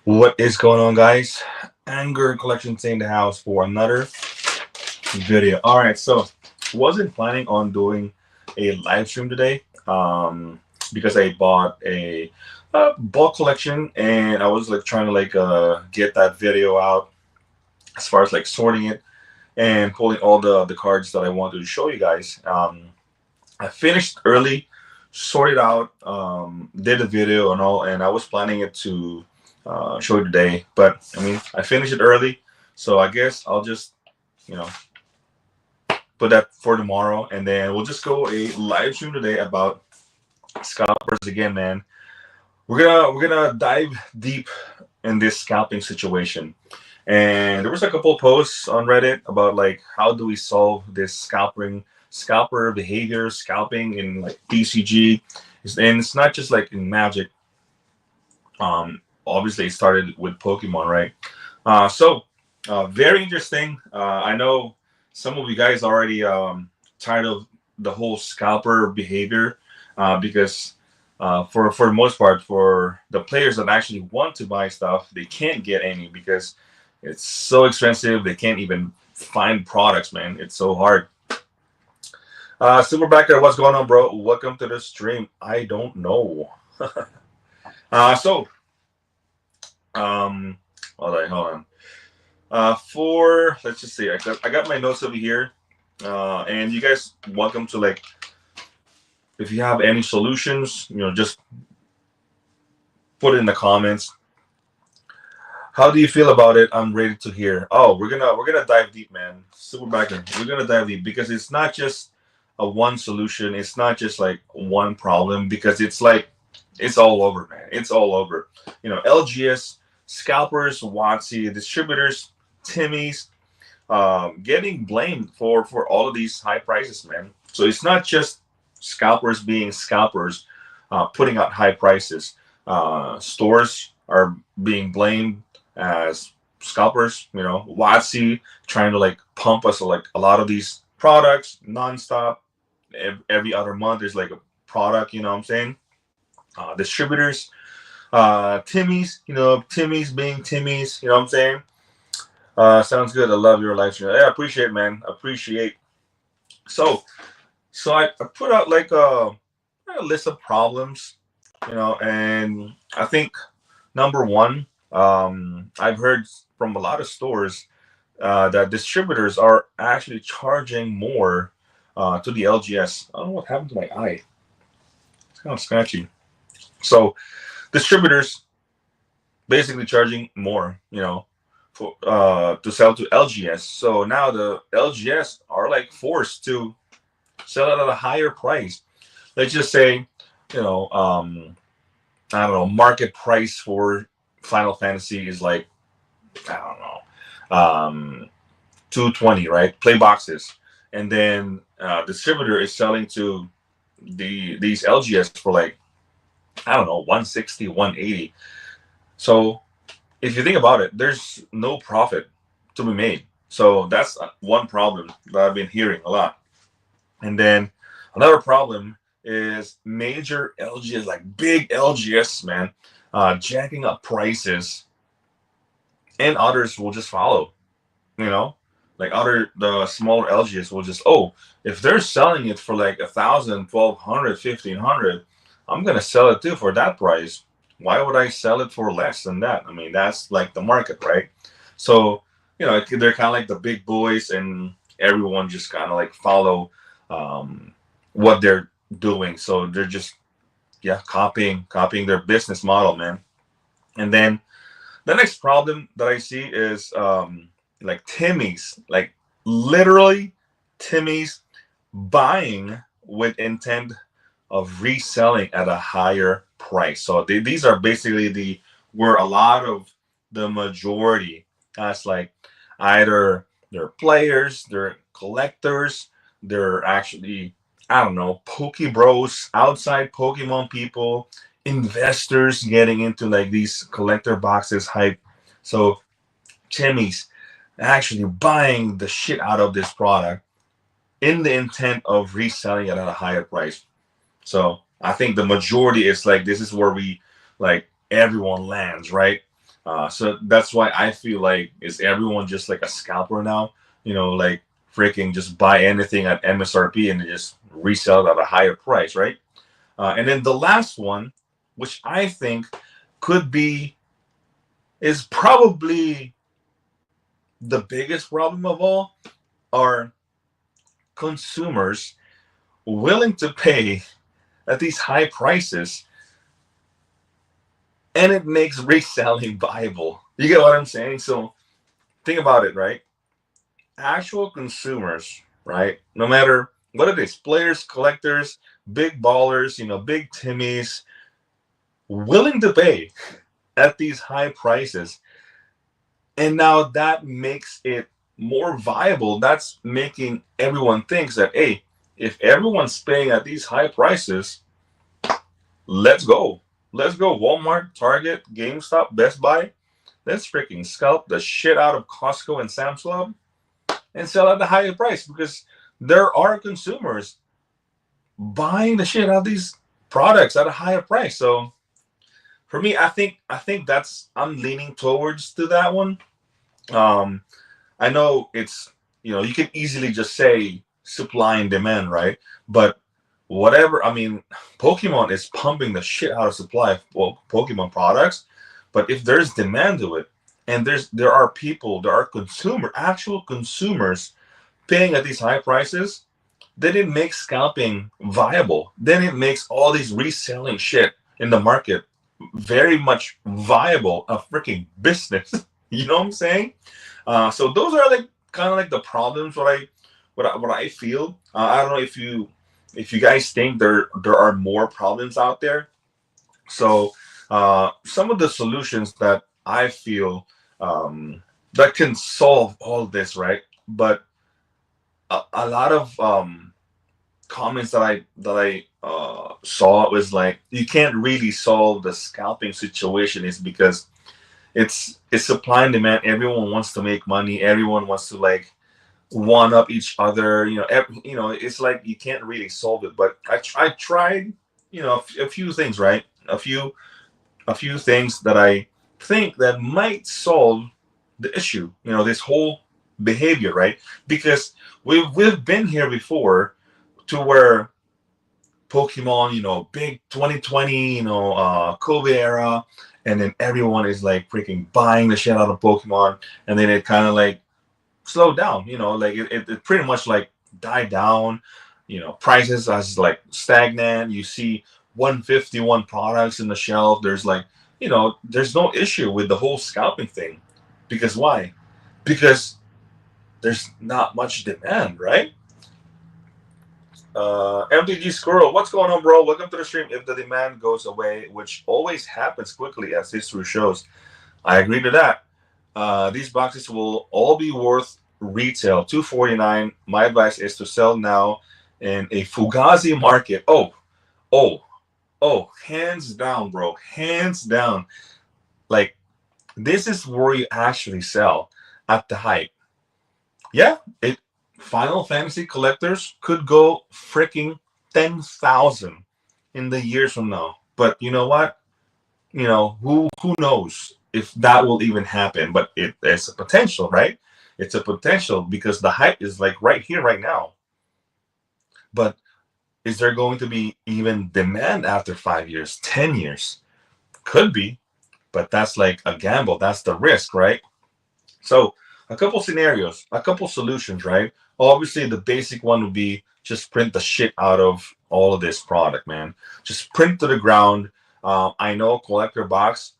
What is going on, guys? Anger Collection in the house for another video. All right, so wasn't planning on doing a live stream today because I bought a bulk collection and I was like trying to get that video out as far as like sorting it and pulling all the cards that I wanted to show you guys. I finished early, sorted out, did a video and all, and I was planning it to show you today, but I mean, I finished it early, so I guess I'll just, you know, put that for tomorrow, and then we'll just go a live stream today about scalpers again, man. We're gonna dive deep in this scalping situation, and there was a couple of posts on Reddit about like how do we solve this scalper behavior, scalping in like TCG, and it's not just like in Magic. Obviously it started with Pokemon, right? Very interesting. I know some of you guys already tired of the whole scalper behavior because for the most part, for the players that actually want to buy stuff, they can't get any because it's so expensive. They can't even find products, man. It's so hard. Superbacker, what's going on, bro? Welcome to the stream. I don't know. Hold on. Let's just see. I got my notes over here, and you guys welcome to like, if you have any solutions, just put it in the comments. How do you feel about it? I'm ready to hear. Oh, we're gonna dive deep, man. Superbacker, we're gonna dive deep because it's not just a one solution. It's not just like one problem because it's like it's all over, man. It's all over. LGS, scalpers, WotC, distributors, Timmys, getting blamed for all of these high prices, man. So it's not just scalpers being scalpers, putting out high prices. Stores are being blamed as scalpers. WotC trying to like pump us like a lot of these products nonstop. Every other month there's like a product. You know what I'm saying? Distributors, Timmy's, Timmy's being Timmy's, you know what I'm saying? Sounds good. I love your live stream. Yeah, I appreciate, man. Appreciate. So I put out like a list of problems, and I think number one, I've heard from a lot of stores that distributors are actually charging more to the LGS. I don't know what happened to my eye. It's kind of scratchy. So distributors basically charging more, for to sell to LGS. So now the LGS are like forced to sell it at a higher price. Let's just say, I don't know, market price for Final Fantasy is like, I don't know, 220, right? Play boxes, and then distributor is selling to these LGS for like, I don't know, 160, 180. So if you think about it, there's no profit to be made. So that's one problem that I've been hearing a lot. And then another problem is major LGS, like big LGS, man, jacking up prices, and others will just follow, like the smaller LGS will just, if they're selling it for like 1,000, 1,200, 1,500, I'm gonna sell it too for that price. Why would I sell it for less than that? I mean, that's like the market, right? So, they're kind of like the big boys, and everyone just kind of like follow what they're doing. So they're just, copying their business model, man. And then the next problem that I see is like Timmy's, like literally Timmy's buying with intent of reselling at a higher price. So these are basically where a lot of the majority, that's like either they're players, they're collectors, they're actually, I don't know, Poke Bros, outside Pokemon people, investors getting into like these collector boxes hype. So Timmy's actually buying the shit out of this product in the intent of reselling it at a higher price. So I think the majority is like, this is where we, like, everyone lands, right? So that's why I feel like, is everyone just like a scalper now? Like freaking just buy anything at MSRP and just resell it at a higher price, right? And then the last one, which I think could be, is probably the biggest problem of all, are consumers willing to pay at these high prices, and it makes reselling viable. You get what I'm saying? So think about it, right? Actual consumers, right? No matter what it is, players, collectors, big ballers, big Timmies, willing to pay at these high prices. And now that makes it more viable. That's making everyone think that, hey, if everyone's paying at these high prices, let's go. Let's go. Walmart, Target, GameStop, Best Buy. Let's freaking scalp the shit out of Costco and Sam's Club and sell at the higher price, because there are consumers buying the shit out of these products at a higher price. So for me, I think that's, I'm leaning towards to that one. Um, I know it's, you can easily just say supply and demand, right? But whatever, I mean, Pokemon is pumping the shit out of supply of Pokemon products. But if there's demand to it, and there are people, there are actual consumers paying at these high prices, then it makes scalping viable. Then it makes all these reselling shit in the market very much viable, a freaking business. You know what I'm saying? So those are like kind of like the problems what I feel. I don't know if you guys think there are more problems out there. So some of the solutions that I feel that can solve all this, right? But a lot of comments that I saw was like, you can't really solve the scalping situation, is because it's supply and demand. Everyone wants to make money. Everyone wants to like one up each other. It's like you can't really solve it. But I tried, a few things, right? A few things that I think that might solve the issue. This whole behavior, right? Because we've been here before, to where Pokemon, big 2020, COVID era, and then everyone is like freaking buying the shit out of Pokemon, and then it kind of like slowed down, like it pretty much like died down, prices as like stagnant. You see 151 products in the shelf. There's like, there's no issue with the whole scalping thing. Because why? Because there's not much demand, right? MTG Squirrel, what's going on, bro? Welcome to the stream. If the demand goes away, which always happens quickly as history shows, I agree to that. These boxes will all be worth retail $249. My advice is to sell now in a Fugazi market. Oh, hands down, bro. Hands down. Like, this is where you actually sell at the hype. Yeah, Final Fantasy collectors could go freaking 10,000 in the years from now. But you know what? Who knows if that will even happen? But it's a potential, right? It's a potential, because the hype is like right here, right now. But is there going to be even demand after 5 years, 10 years? Could be, but that's like a gamble. That's the risk, right? So a couple scenarios, a couple solutions, right? Obviously, the basic one would be just print the shit out of all of this product, man. Just print to the ground. I know collector box,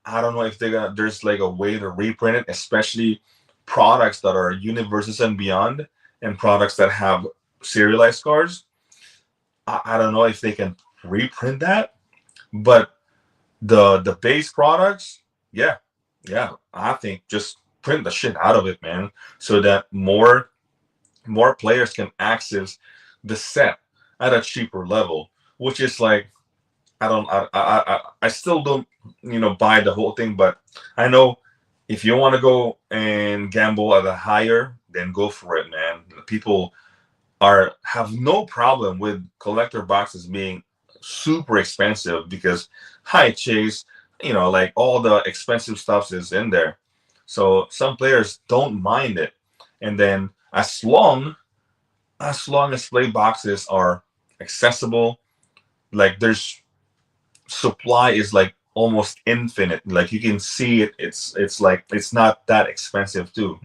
I don't know if there's like a way to reprint it, especially products that are universes and beyond, and products that have serialized cards. I don't know if they can reprint that, but the base products, yeah, I think just print the shit out of it, man, so that more players can access the set at a cheaper level. Which is like, I still don't buy the whole thing, but I know if you want to go and gamble at a higher, then go for it, man. People have no problem with collector boxes being super expensive, because hi Chase, like all the expensive stuff is in there. So some players don't mind it. And then as long as play boxes are accessible, like there's supply is like almost infinite. Like you can see it. It's like it's not that expensive too.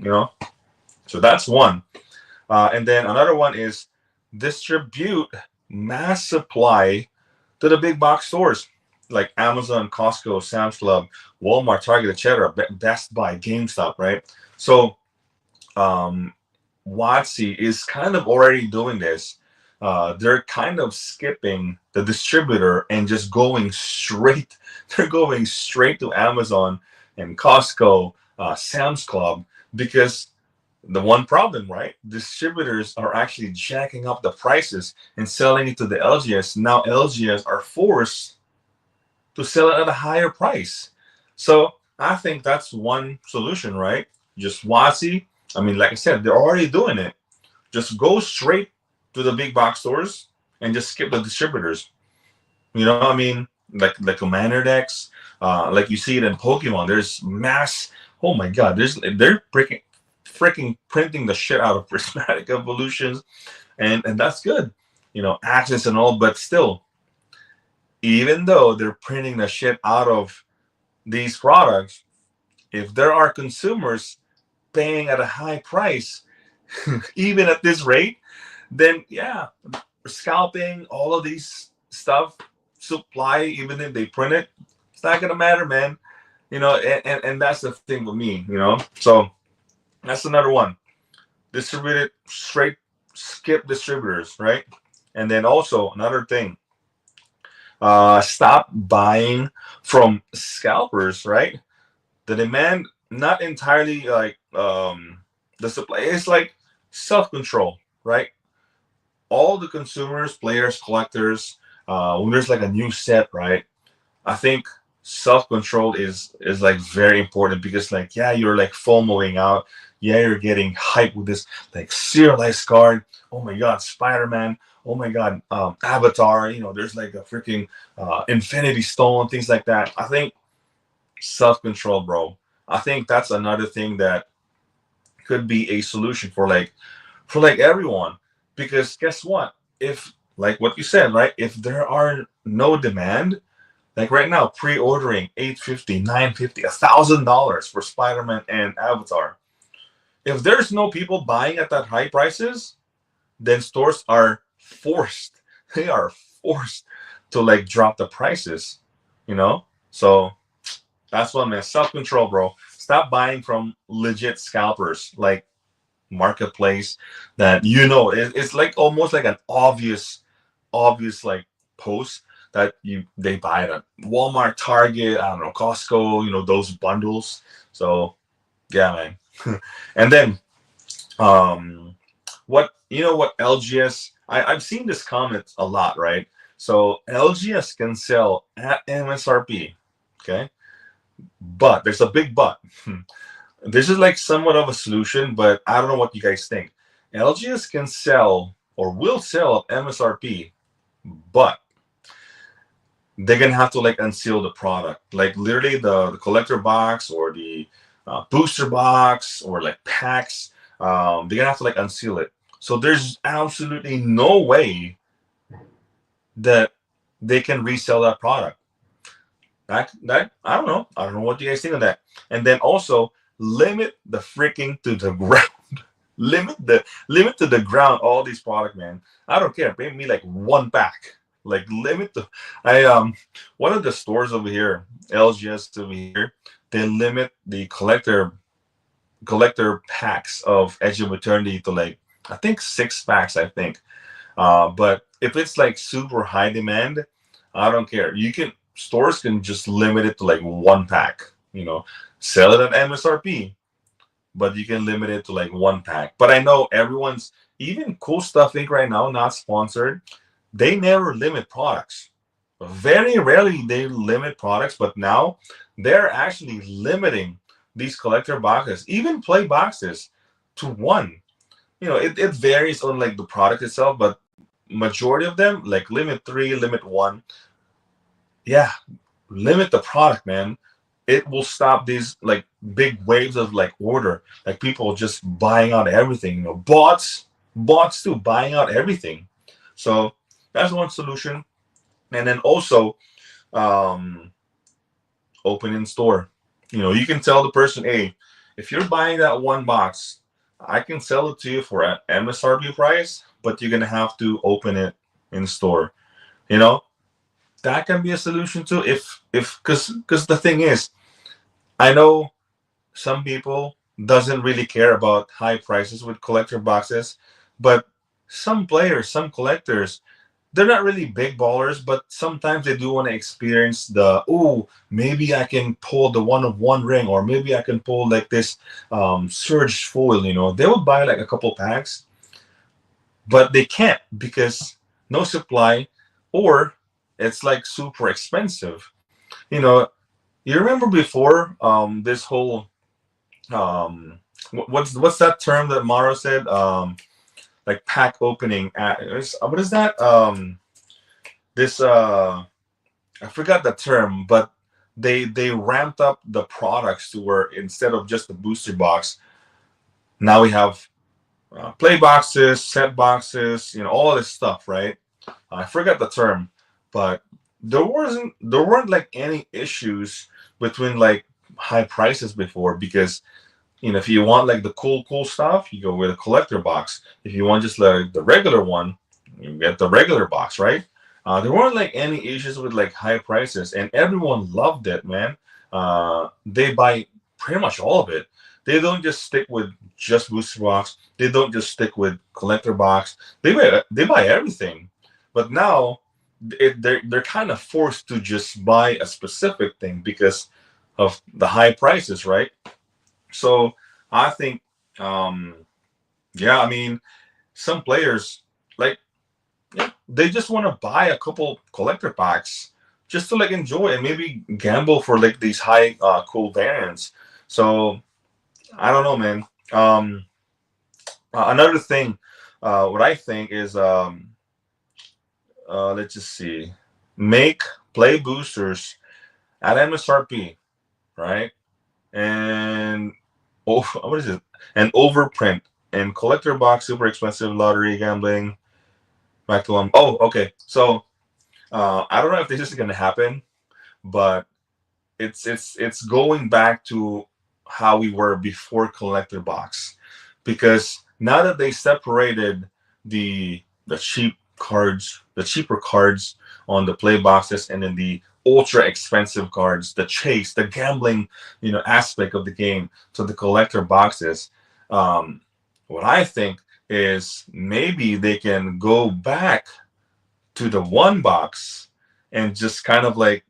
So that's one. And then another one is distribute mass supply to the big box stores like Amazon, Costco, Sam's Club, Walmart, Target, etc. Best Buy, GameStop, right? So Watsy is kind of already doing this. They're kind of skipping the distributor and just going straight. They're going straight to Amazon and Costco, Sam's Club, because the one problem, right? Distributors are actually jacking up the prices and selling it to the LGS. Now LGS are forced to sell it at a higher price. So I think that's one solution, right? Just Watsy. I mean, like I said, they're already doing it. Just go straight to the big box stores and just skip the distributors. I mean, like the Commander decks, like you see it in Pokemon. There's mass. Oh my God! They're freaking printing the shit out of prismatic evolutions, and that's good. Accents and all, but still, even though they're printing the shit out of these products, if there are consumers paying at a high price, even at this rate, then yeah, scalping, all of these stuff, supply, even if they print it, it's not gonna matter, man. And that's the thing with me. So that's another one. Distribute it straight, skip distributors, right? And then also another thing, stop buying from scalpers, right? The demand not entirely like the supply. It's like self-control, right? All the consumers, players, collectors, when there's like a new set, right? I think self-control is like very important, because like, yeah, you're like FOMOing out. Yeah, you're getting hyped with this like serialized card. Oh my God, Spider-Man. Oh my God, Avatar. There's like a freaking Infinity Stone, things like that. I think self-control, bro. I think that's another thing that could be a solution for everyone. Because guess what? If, like what you said, right? If there are no demand, like right now, pre-ordering $850, $950, $1,000 for Spider-Man and Avatar. If there's no people buying at that high prices, then stores are forced. They are forced to like drop the prices. So that's one, man. Self-control, bro. Stop buying from legit scalpers like Marketplace. That it's like almost like an obvious like post that they buy it at Walmart, Target, I don't know, Costco. Those bundles. So yeah, man. And then what LGS, I've seen this comment a lot, right? So LGS can sell at MSRP, okay, but there's a big but. This is like somewhat of a solution, but I don't know what you guys think. LGS can sell or will sell at MSRP, but they're gonna have to like unseal the product, like literally the collector box or the booster box or like packs. They're gonna have to like unseal it. So there's absolutely no way that they can resell that product. That I don't know. I don't know what you guys think of that. And then also limit the freaking to the ground. limit to the ground all these product, man. I don't care. Bring me like one pack. Like limit the one of the stores over here, LGS over here, they limit the collector packs of Edge of Eternity to like, I think 6 packs, I think. But if it's like super high demand, I don't care. Stores can just limit it to like 1 pack, sell it at MSRP, but you can limit it to like 1 pack. But I know even Cool Stuff Inc. right now, not sponsored, they never limit products. Very rarely they limit products, but now they're actually limiting these collector boxes, even play boxes, to 1. It varies on like the product itself, but majority of them like limit 3, limit 1. Yeah, limit the product, man. It will stop these like big waves of like order, like people just buying out everything. Bots too, buying out everything. So that's one solution. And then also, um, open in store. You can tell the person, hey, if you're buying that one box, I can sell it to you for an MSRP price, but you're gonna have to open it in store. You know, that can be a solution too. If because the thing is, I know some people doesn't really care about high prices with collector boxes, but some players, some collectors, they're not really big ballers, but sometimes they do want to experience the, oh, maybe I can pull the one of one ring, or maybe I can pull like this surge foil. They would buy like a couple packs, but they can't because no supply, or it's like super expensive. You know, you remember before this whole what's that term that Maro said? Like pack opening at what is that? This I forgot the term, but they ramped up the products to where instead of just the booster box, now we have play boxes, set boxes, all this stuff, right? I forgot the term, but there weren't like any issues between like high prices before, because if you want like the cool stuff, you go with a collector box. If you want just like the regular one, you get the regular box, right? There weren't like any issues with like high prices, and everyone loved it, man. They buy pretty much all of it. They don't just stick with just booster box. They don't just stick with collector box. They buy everything. But now they're kind of forced to just buy a specific thing because of the high prices, right? So I think, um, yeah, I mean, some players like, yeah, they just want to buy a couple collector packs just to like enjoy and maybe gamble for like these high cool variants. So I don't know, man. Another thing, what I think is, let's just see, make play boosters at MSRP, right? And what is it? An overprint and collector box, super expensive lottery gambling. Back to one. Oh, okay. So I don't know if this is gonna happen, but it's going back to how we were before collector box, because now that they separated the cheaper cards on the play boxes, and then the ultra expensive cards, the chase, the gambling, aspect of the game, to the collector boxes. Um, what I think is maybe they can go back to the one box and just kind of like,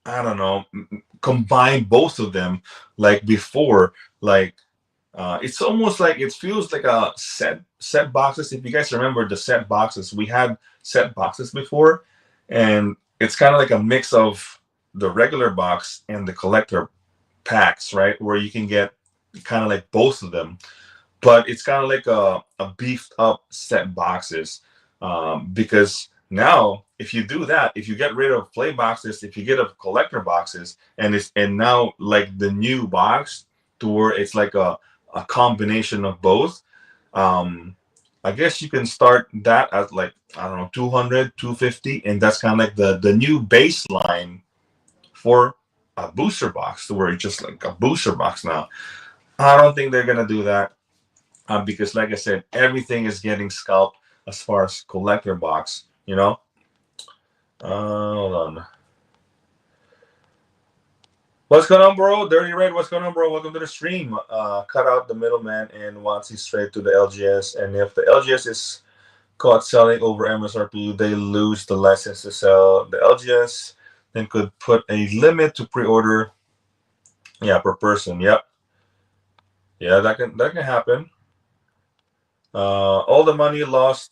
I don't know, combine both of them like before. Like it's almost like, it feels like a set boxes. If you guys remember the set boxes, we had set boxes before, and it's kind of like a mix of the regular box and the collector packs, right? Where you can get kind of like both of them, but it's kind of like a beefed up set boxes, because now if you do that, if you get rid of play boxes, if you get a collector boxes, and now like the new box, to where it's like a combination of both, um I guess you can start that at like, I don't know, 200, 250, and that's kind of like the new baseline for a booster box, to where it's just like a booster box now. I don't think they're gonna do that, because like I said, everything is getting scalped as far as collector box. Hold on. What's going on, bro? Dirty Red, what's going on, bro? Welcome to the stream. Cut out the middleman and wants it straight to the LGS. And if the LGS is caught selling over MSRP, they lose the license to sell. The LGS then could put a limit to pre-order, yeah, per person. Yep. Yeah, that can happen. All the money lost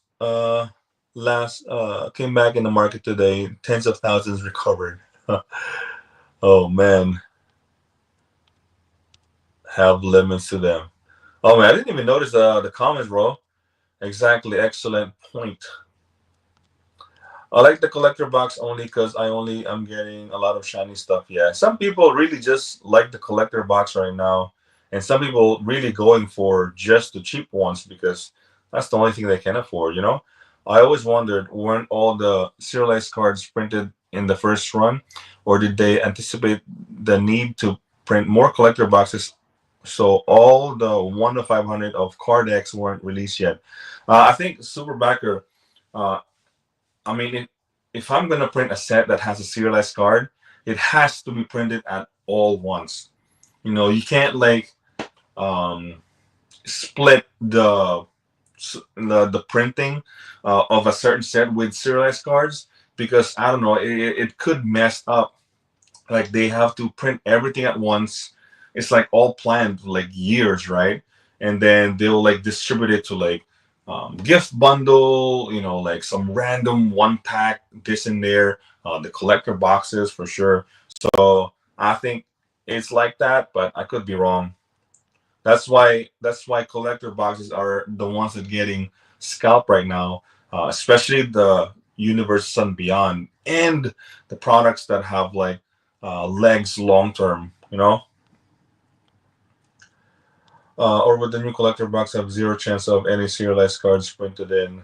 last came back in the market today. Tens of thousands recovered. Oh man, have limits to them. Oh man, I didn't even notice the comments, bro. Exactly, excellent point. I like the collector box only because I'm getting a lot of shiny stuff. Yeah, some people really just like the collector box right now, and some people really going for just the cheap ones because that's the only thing they can afford. I always wondered, weren't all the serialized cards printed in the first run, or did they anticipate the need to print more collector boxes? So all the 1 to 500 of card decks weren't released yet. I think Superbacker. Uh, I mean, if I'm gonna print a set that has a serialized card, it has to be printed at all once. You can't like um, split the printing of a certain set with serialized cards because I don't know, it could mess up. Like they have to print everything at once. It's like all planned for like years, right? And then they'll like distribute it to like gift bundle, like some random one pack, this and there, the collector boxes for sure. So I think it's like that, but I could be wrong. That's why collector boxes are the ones that getting scalped right now, especially the Universe and Beyond and the products that have like legs long term. Or would the new collector box have zero chance of any serialized cards printed in?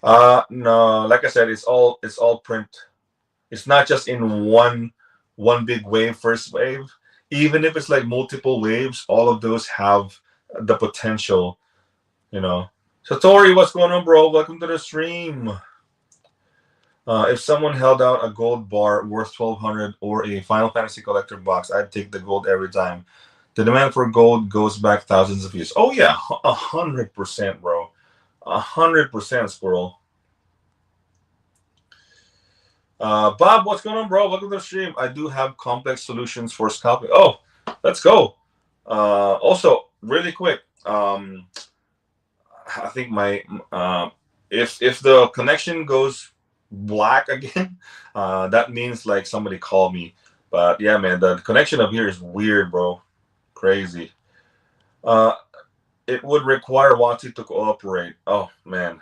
No, like I said, it's all print. It's not just in one big wave, first wave. Even if it's like multiple waves, all of those have the potential. You know. So Tori, what's going on, bro? Welcome to the stream. If someone held out a gold bar worth 1,200 or a Final Fantasy collector box, I'd take the gold every time. The demand for gold goes back thousands of years. Oh yeah, 100%, bro. 100%, squirrel. Bob, what's going on, bro? Welcome to the stream. I do have complex solutions for scalping. Oh, let's go. Also, really quick. I think my if the connection goes black again, that means like somebody called me. But yeah, man, the connection up here is weird, bro. Crazy. Uh, it would require Wati to cooperate. Oh man,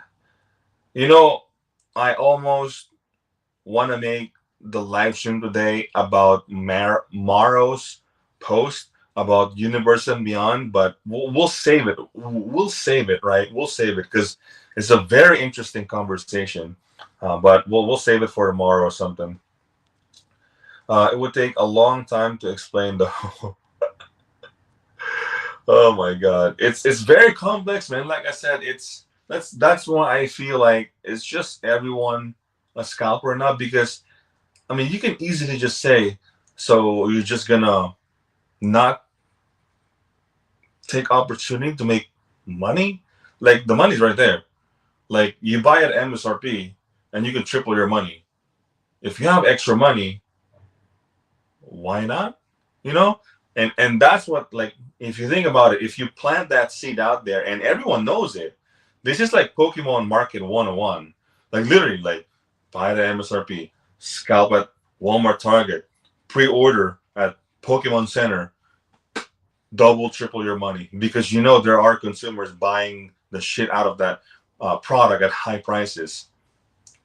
you know, I almost want to make the live stream today about Maro's post about Universe and Beyond, but we'll save it. We'll save it, right? We'll save it because it's a very interesting conversation. But we'll save it for tomorrow or something. It would take a long time to explain the. Oh my god, it's very complex, man. Like I said, that's why I feel like it's just everyone a scalper or not because I mean you can easily just say so you're just gonna not take opportunity to make money. Like the money's right there. Like you buy at MSRP and you can triple your money. If you have extra money, why not? You know? And that's what like if you think about it, if you plant that seed out there and everyone knows it, this is like Pokemon Market 101. Like literally like buy the MSRP, scalp at Walmart Target, pre-order at Pokemon Center, double triple your money because there are consumers buying the shit out of that product at high prices.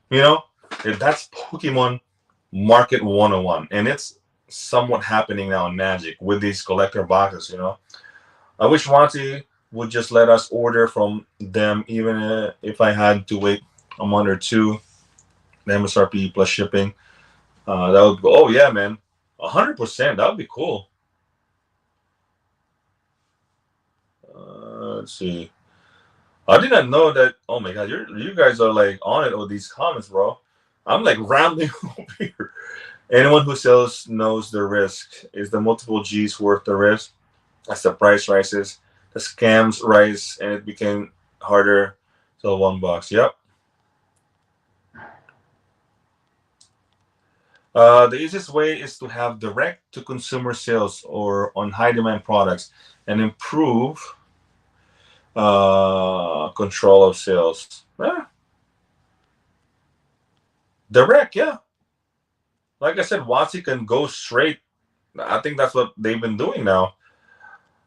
You know, that's Pokemon Market 101, and it's somewhat happening now in Magic with these collector boxes. I wish Wanty would just let us order from them, even if I had to wait a month or two, the MSRP plus shipping. That would go. Oh yeah, man, 100%. That would be cool. Let's see. I did not know that. Oh my god, you guys are like on it with these comments, bro. I'm like rambling over here. Anyone who sells knows the risk. Is the multiple G's worth the risk? As the price rises, the scams rise, and it became harder to sell one box. Yep. The easiest way is to have direct-to-consumer sales or on high-demand products and improve control of sales. Direct, yeah. Like I said, Watsi can go straight. I think that's what they've been doing now.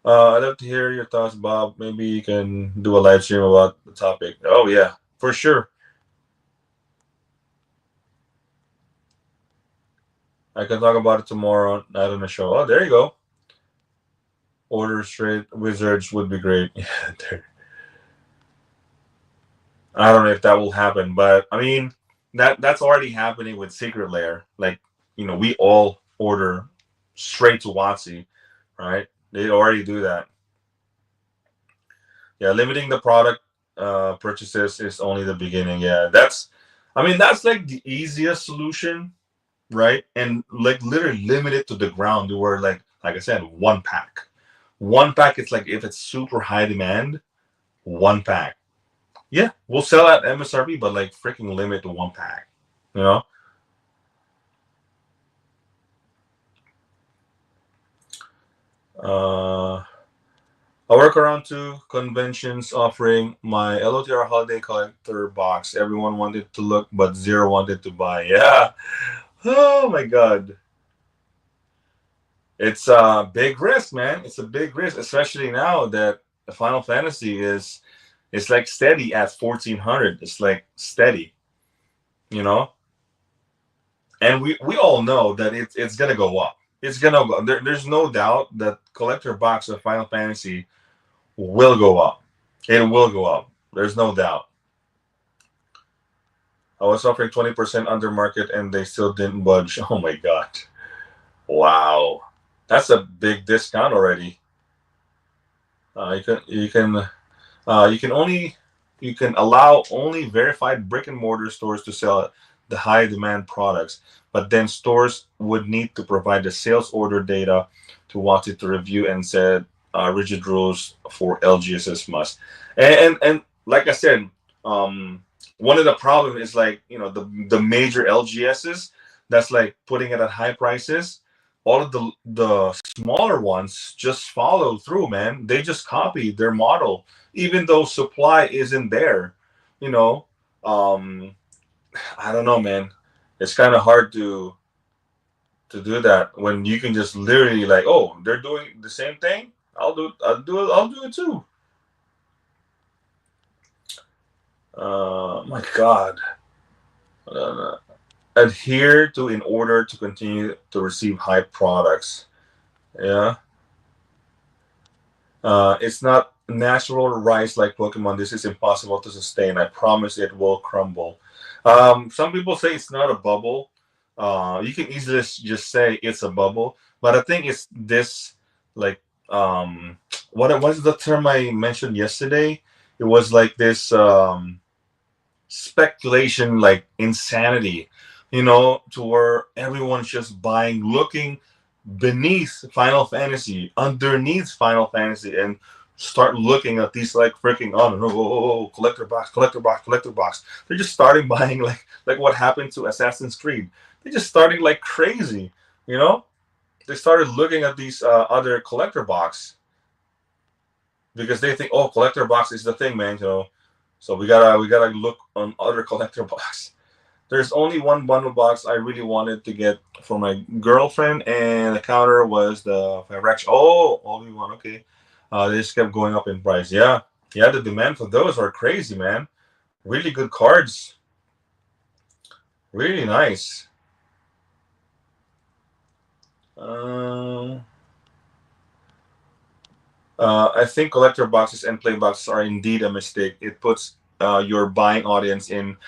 I'd love to hear your thoughts, Bob. Maybe you can do a live stream about the topic. Oh yeah, for sure. I can talk about it tomorrow night on the show. Oh, there you go. Order straight wizards would be great. Yeah, I don't know if that will happen, but I mean that's already happening with Secret Lair. Like, we all order straight to WotC, right? They already do that. Yeah, limiting the product purchases is only the beginning. Yeah, that's like the easiest solution, right? And like literally limit it to the ground. To where like I said, one pack. One pack. It's like if it's super high demand, one pack. Yeah, we'll sell at MSRP, but like freaking limit to one pack. You know. I work around 2 conventions offering my LOTR holiday collector box. Everyone wanted to look, but zero wanted to buy. Yeah. Oh my god. It's a big risk, man. It's a big risk, especially now that the Final Fantasy it's like steady at 1400. It's like steady, you know. And we all know that it's gonna go up. It's gonna go. There's no doubt that collector box of Final Fantasy will go up. It will go up. There's no doubt. I was offering 20% under market and they still didn't budge. Oh my god. Wow. That's a big discount already. You can allow only verified brick and mortar stores to sell the high demand products, but then stores would need to provide the sales order data to WotC to review and set rigid rules for LGSs must. And like I said, one of the problems is like the major LGSs that's like putting it at high prices. All of the smaller ones just follow through, man. They just copy their model, even though supply isn't there. You know, um, I don't know, man. It's kind of hard to do that when you can just literally like, oh, they're doing the same thing. I'll do it too. My God. Adhere to in order to continue to receive high products. Yeah. It's not natural rise like Pokemon. This is impossible to sustain. I promise it will crumble. Some people say it's not a bubble. You can easily just say it's a bubble, but I think it's this like what was the term I mentioned yesterday? It was like this speculation, like insanity, to where everyone's just buying, looking beneath Final Fantasy, underneath Final Fantasy, and start looking at these like freaking collector box, collector box, collector box. They're just starting buying like what happened to Assassin's Creed. They're just starting like crazy, you know. They started looking at these other collector box because they think, oh, collector box is the thing, man. So we gotta look on other collector box. There's only one bundle box I really wanted to get for my girlfriend, and the counter was the Firex. Oh, only one. Okay. They just kept going up in price. Yeah, yeah. The demand for those are crazy, man. Really good cards. Really nice. I think collector boxes and play boxes are indeed a mistake. It puts your buying audience in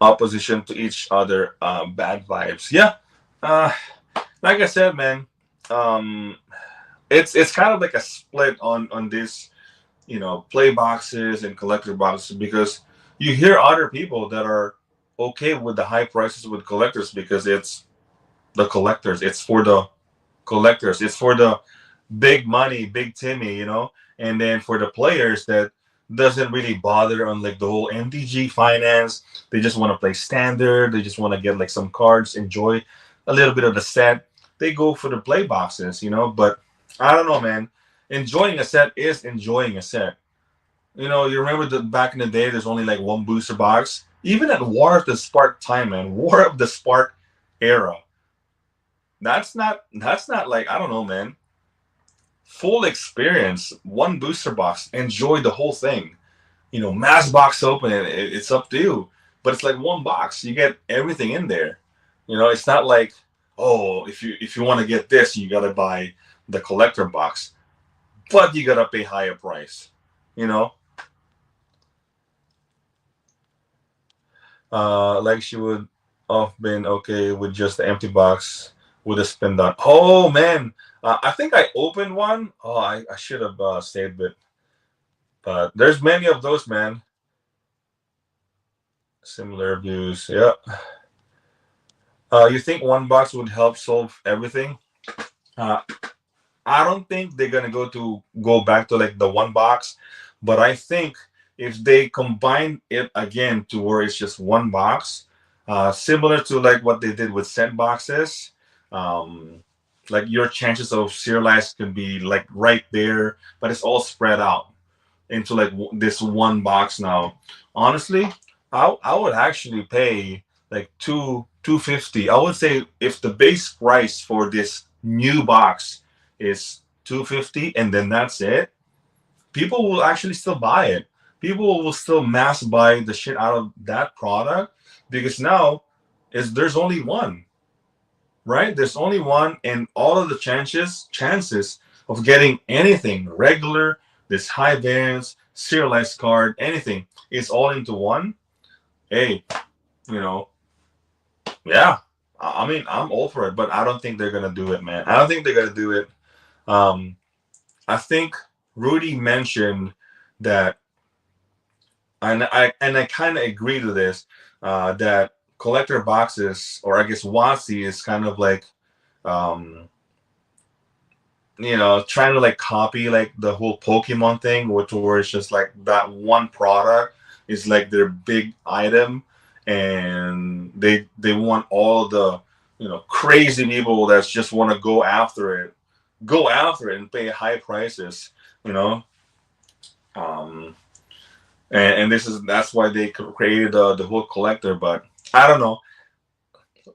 opposition to each other. Bad vibes. Yeah. Uh, like I said, man, it's kind of like a split on this, play boxes and collector boxes, because you hear other people that are okay with the high prices with collectors because it's the collectors. It's for the collectors. It's for the big money, big Timmy, and then for the players that doesn't really bother on like the whole MTG finance. They just want to play standard. They just want to get like some cards, enjoy a little bit of the set. They go for the play boxes, But I don't know, man. Enjoying a set is enjoying a set. You remember that back in the day, there's only like one booster box. Even at War of the Spark time, man, War of the Spark era. That's not like, I don't know, man. Full experience, one booster box, enjoy the whole thing. Mass box open, it's up to you. But it's like one box, you get everything in there. It's not like, oh, if you want to get this, you gotta buy the collector box, but you gotta pay higher price. You know, like she would have been okay with just the empty box with a spin dot. Oh man, I think I opened one. Oh, I should have stayed with, but there's many of those, man. Similar views. Yeah. You think one box would help solve everything? Uh, I don't think they're gonna go back to like the one box, but I think if they combine it again to where it's just one box, similar to like what they did with set boxes, um, like your chances of serialized can be like right there, but it's all spread out into like this one box now. Honestly, I would actually pay like 250. I would say if the base price for this new box is 250 and then that's it, people will actually still buy it. People will still mass buy the shit out of that product because now is there's only one, right? There's only one, and all of the chances of getting anything regular, this high variance, serialized card, anything is all into one. Hey, you know, yeah. I mean, I'm all for it, but I don't think they're gonna do it, man. I don't think they're gonna do it. Um, I think Rudy mentioned that, and I kind of agree to this, that collector boxes, or I guess WotC is kind of like, um, trying to like copy like the whole Pokemon thing, which where it's just like that one product is like their big item, and they want all the crazy people that just want to go after it and pay high prices, you know. Um, and that's why they created the whole collector. But I don't know.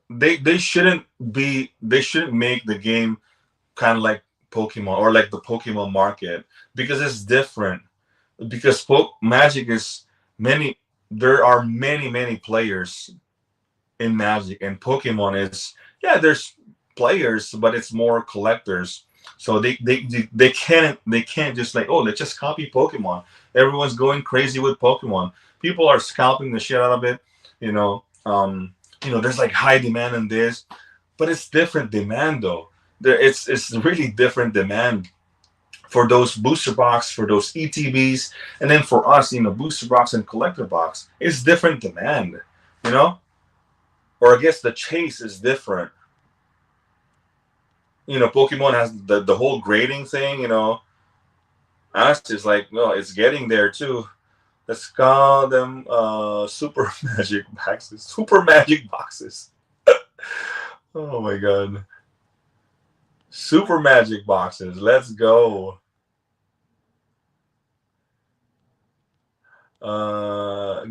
They shouldn't make the game kind of like Pokemon or like the Pokemon market because it's different. Because Magic is many. There are many players in Magic, and Pokemon is, yeah. There's players, but it's more collectors. So they can't just like, oh, let's just copy Pokemon. Everyone's going crazy with Pokemon. People are scalping the shit out of it. You know, there's like high demand in this, but it's different demand though. It's really different demand for those booster box, for those ETBs, and then for us, booster box and collector box. It's different demand, you know, or I guess the chase is different. Pokemon has the whole grading thing. Us is like, well, it's getting there too. Let's call them super magic boxes. Super magic boxes. Oh my god. Super magic boxes. Let's go.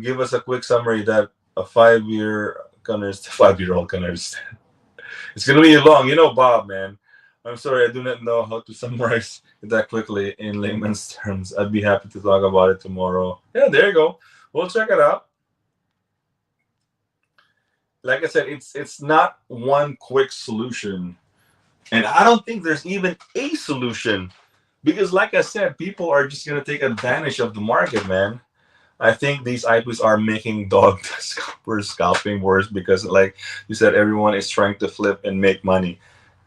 Give us a quick summary that a 5-year-old can understand. It's gonna be long, Bob, man. I'm sorry, I do not know how to summarize it that quickly in layman's terms. I'd be happy to talk about it tomorrow. Yeah, there you go. We'll check it out. Like I said, it's not one quick solution, and I don't think there's even a solution because, like I said, people are just gonna take advantage of the market, man. I think these IPs are making dog scalping worse because, like you said, everyone is trying to flip and make money.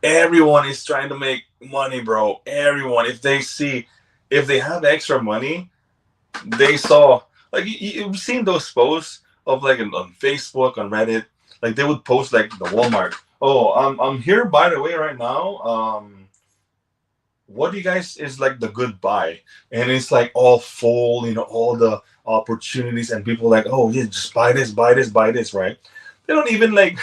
Everyone is trying to make money, bro. Everyone, if they have extra money, they saw, like, you've seen those posts of like on Facebook, on Reddit, like they would post like the Walmart. Oh, I'm here by the way right now. What do you guys is like the good buy? And it's like all full, all the opportunities, and people like, oh yeah, just buy this, buy this, buy this, right? They don't even like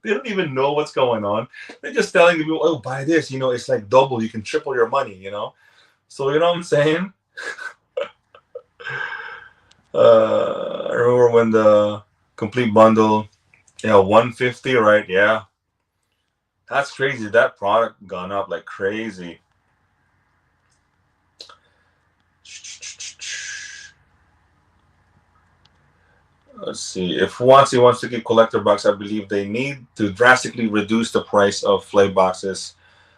they don't even know what's going on. They're just telling people, oh, buy this, it's like double, you can triple your money. So you know what I'm saying? I remember when the complete bundle, 150, right? Yeah. That's crazy. That product gone up like crazy. Let's see. If once he wants to keep collector box, I believe they need to drastically reduce the price of play boxes.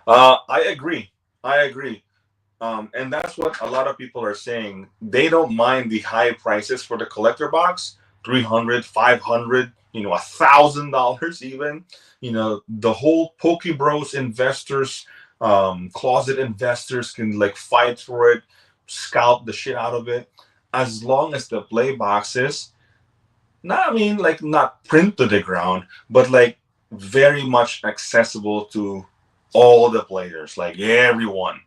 I agree. I agree. And that's what a lot of people are saying. They don't mind the high prices for the collector box, 300, 500, $1,000 even. The whole Pokebros investors, closet investors can like fight for it, scalp the shit out of it, as long as the play boxes, not, I mean, like not print to the ground, but like very much accessible to all the players, like everyone.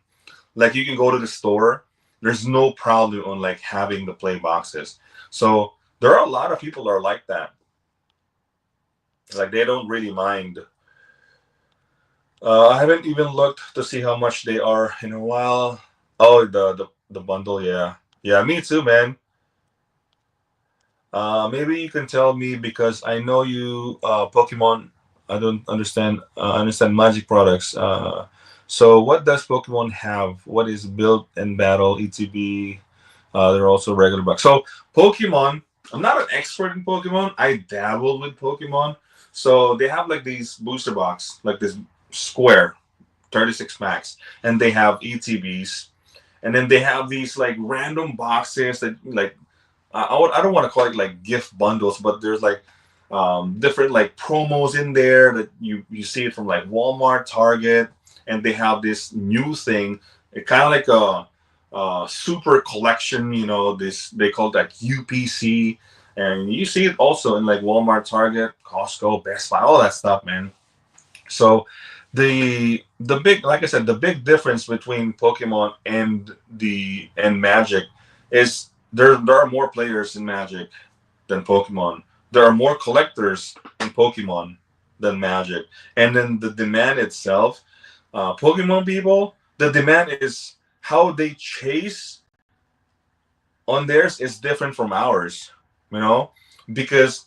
Like you can go to the store, there's no problem on like having the play boxes. So there are a lot of people that are like that. Like they don't really mind. I haven't even looked to see how much they are in a while. Oh, the bundle, yeah. Yeah, me too, man. Maybe you can tell me because I know you Pokemon. I don't understand. I understand Magic products. So what does Pokemon have? What is build and battle ETB? There are also regular bucks. So Pokemon. I'm not an expert in Pokemon. I dabble with Pokemon. So they have like these booster box, like this square, 36 packs, and they have ETBs, and then they have these like random boxes that like I don't want to call it like gift bundles, but there's like different like promos in there that you see it from like Walmart, Target, and they have this new thing. It kind of like a super collection, this they call that UPC, and you see it also in like Walmart, Target, Costco, Best Buy, all that stuff, man. So the big, like I said, the big difference between Pokemon and Magic is there are more players in Magic than Pokemon. There are more collectors in Pokemon than Magic. And then the demand itself, Pokemon people, the demand is how they chase on theirs is different from ours, you know, because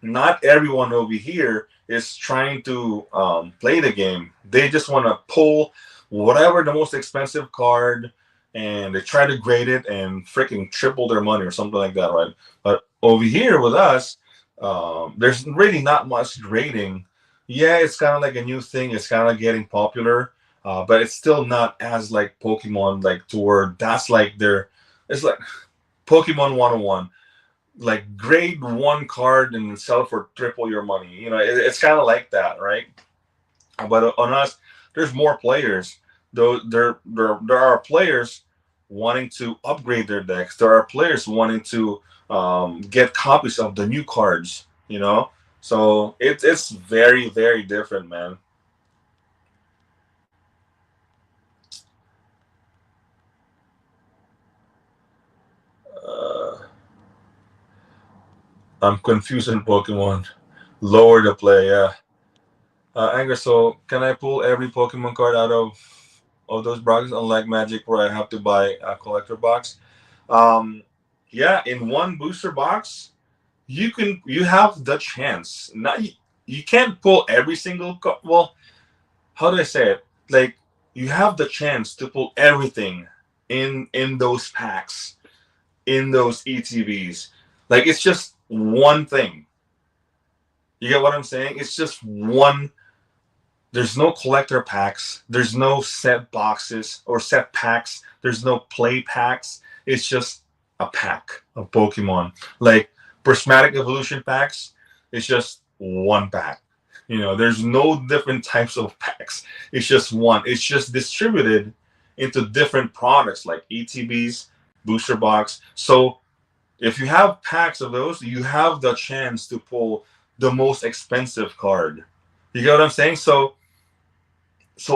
not everyone over here is trying to play the game. They just want to pull whatever the most expensive card and they try to grade it and freaking triple their money or something like that, right? But over here with us, there's really not much grading. Yeah, it's kind of like a new thing. It's kind of getting popular, but it's still not as like Pokemon, like to where that's like their. It's like Pokemon 101, like grade one card and sell for triple your money. It's kind of like that, right? But on us, there's more players. Though there are players wanting to upgrade their decks. There are players wanting to get copies of the new cards. So it's very very different, man. Uh, I'm confused in Pokemon. Lower the play, yeah. Anger. So can I pull every Pokemon card out of those boxes? Unlike Magic, where I have to buy a collector box. Um, yeah, in one booster box, you have the chance. Not you can't pull every single card. Well, how do I say it? Like you have the chance to pull everything in those packs, in those ETBs. Like it's just one thing. You get what I'm saying? It's just one. There's no collector packs. There's no set boxes or set packs. There's no play packs. It's just a pack of Pokemon. Like prismatic evolution packs, it's just one pack. There's no different types of packs. It's just one. It's just distributed into different products like ETBs, booster box. So if you have packs of those, you have the chance to pull the most expensive card. You get what I'm saying? So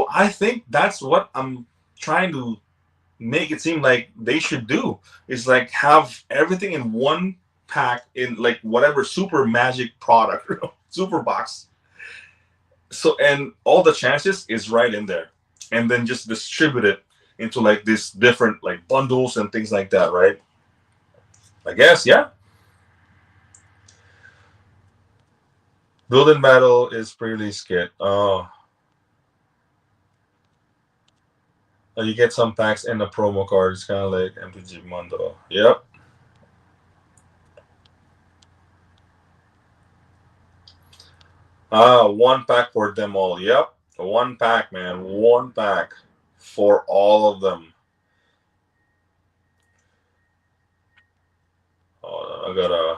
I think that's what I'm trying to make it seem like they should do is like have everything in one pack in like whatever super magic product, super box. So and all the chances is right in there, and then just distribute it into like this different like bundles and things like that, right? I guess, yeah. Build and battle is pre-release kit. Oh, you get some packs and a promo card. It's kind of like MTG Mundo. Yep. One pack for them all. Yep, one pack, man. One pack for all of them. I gotta.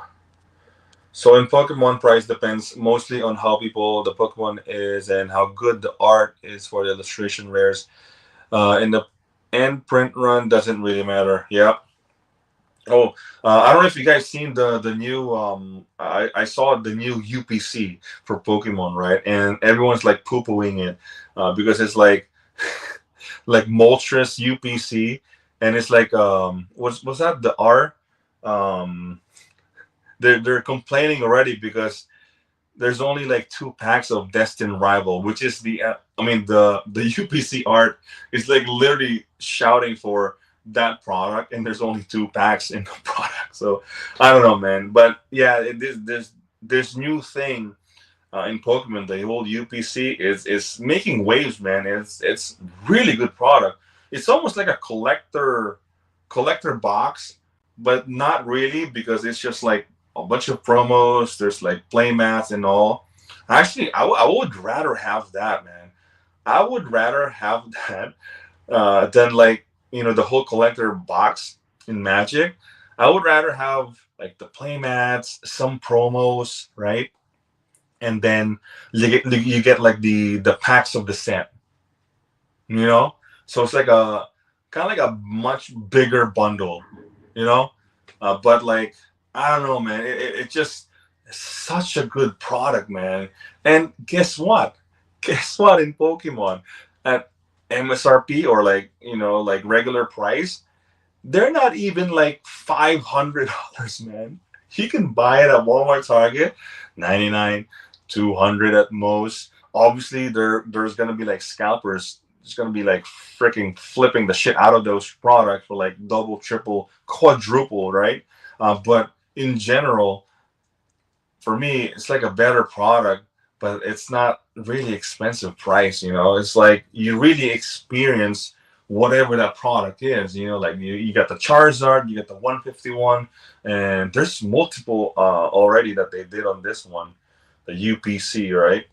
So in Pokemon, price depends mostly on how people the Pokemon is and how good the art is for the illustration rares. In the end print run doesn't really matter. Yep. Oh, I don't know if you guys seen the new. I saw the new UPC for Pokemon, right? And everyone's like poo pooing it because it's like like Moltres UPC, and it's like was that the R? Um, they're complaining already because there's only like two packs of Destined Rival, which is the I mean the UPC art is like literally shouting for that product, and there's only two packs in the product. So I don't know, man. But yeah, this new thing in Pokemon, the whole UPC is making waves, man. It's really good product. It's almost like a collector box, but not really because it's just like a bunch of promos. There's like playmats and all. Actually, I would rather have that, man. I would rather have that than like the whole collector box in Magic. I would rather have like the playmats, some promos, right? And then you get like the packs of the set, you know. So it's like a kind of like a much bigger bundle, you know. But like I don't know, man. It just it's such a good product, man. And guess what? Guess what? In Pokemon, at MSRP or like like regular price, they're not even like $500, man. You can buy it at Walmart, Target, 99, 200 at most. Obviously, there's gonna be like scalpers. It's gonna be like freaking flipping the shit out of those products for like double, triple, quadruple, right? But in general, for me, it's like a better product, but it's not really expensive price. It's like you really experience whatever that product is. Like you got the Charizard, you got the 151, and there's multiple already that they did on this one, the UPC, right?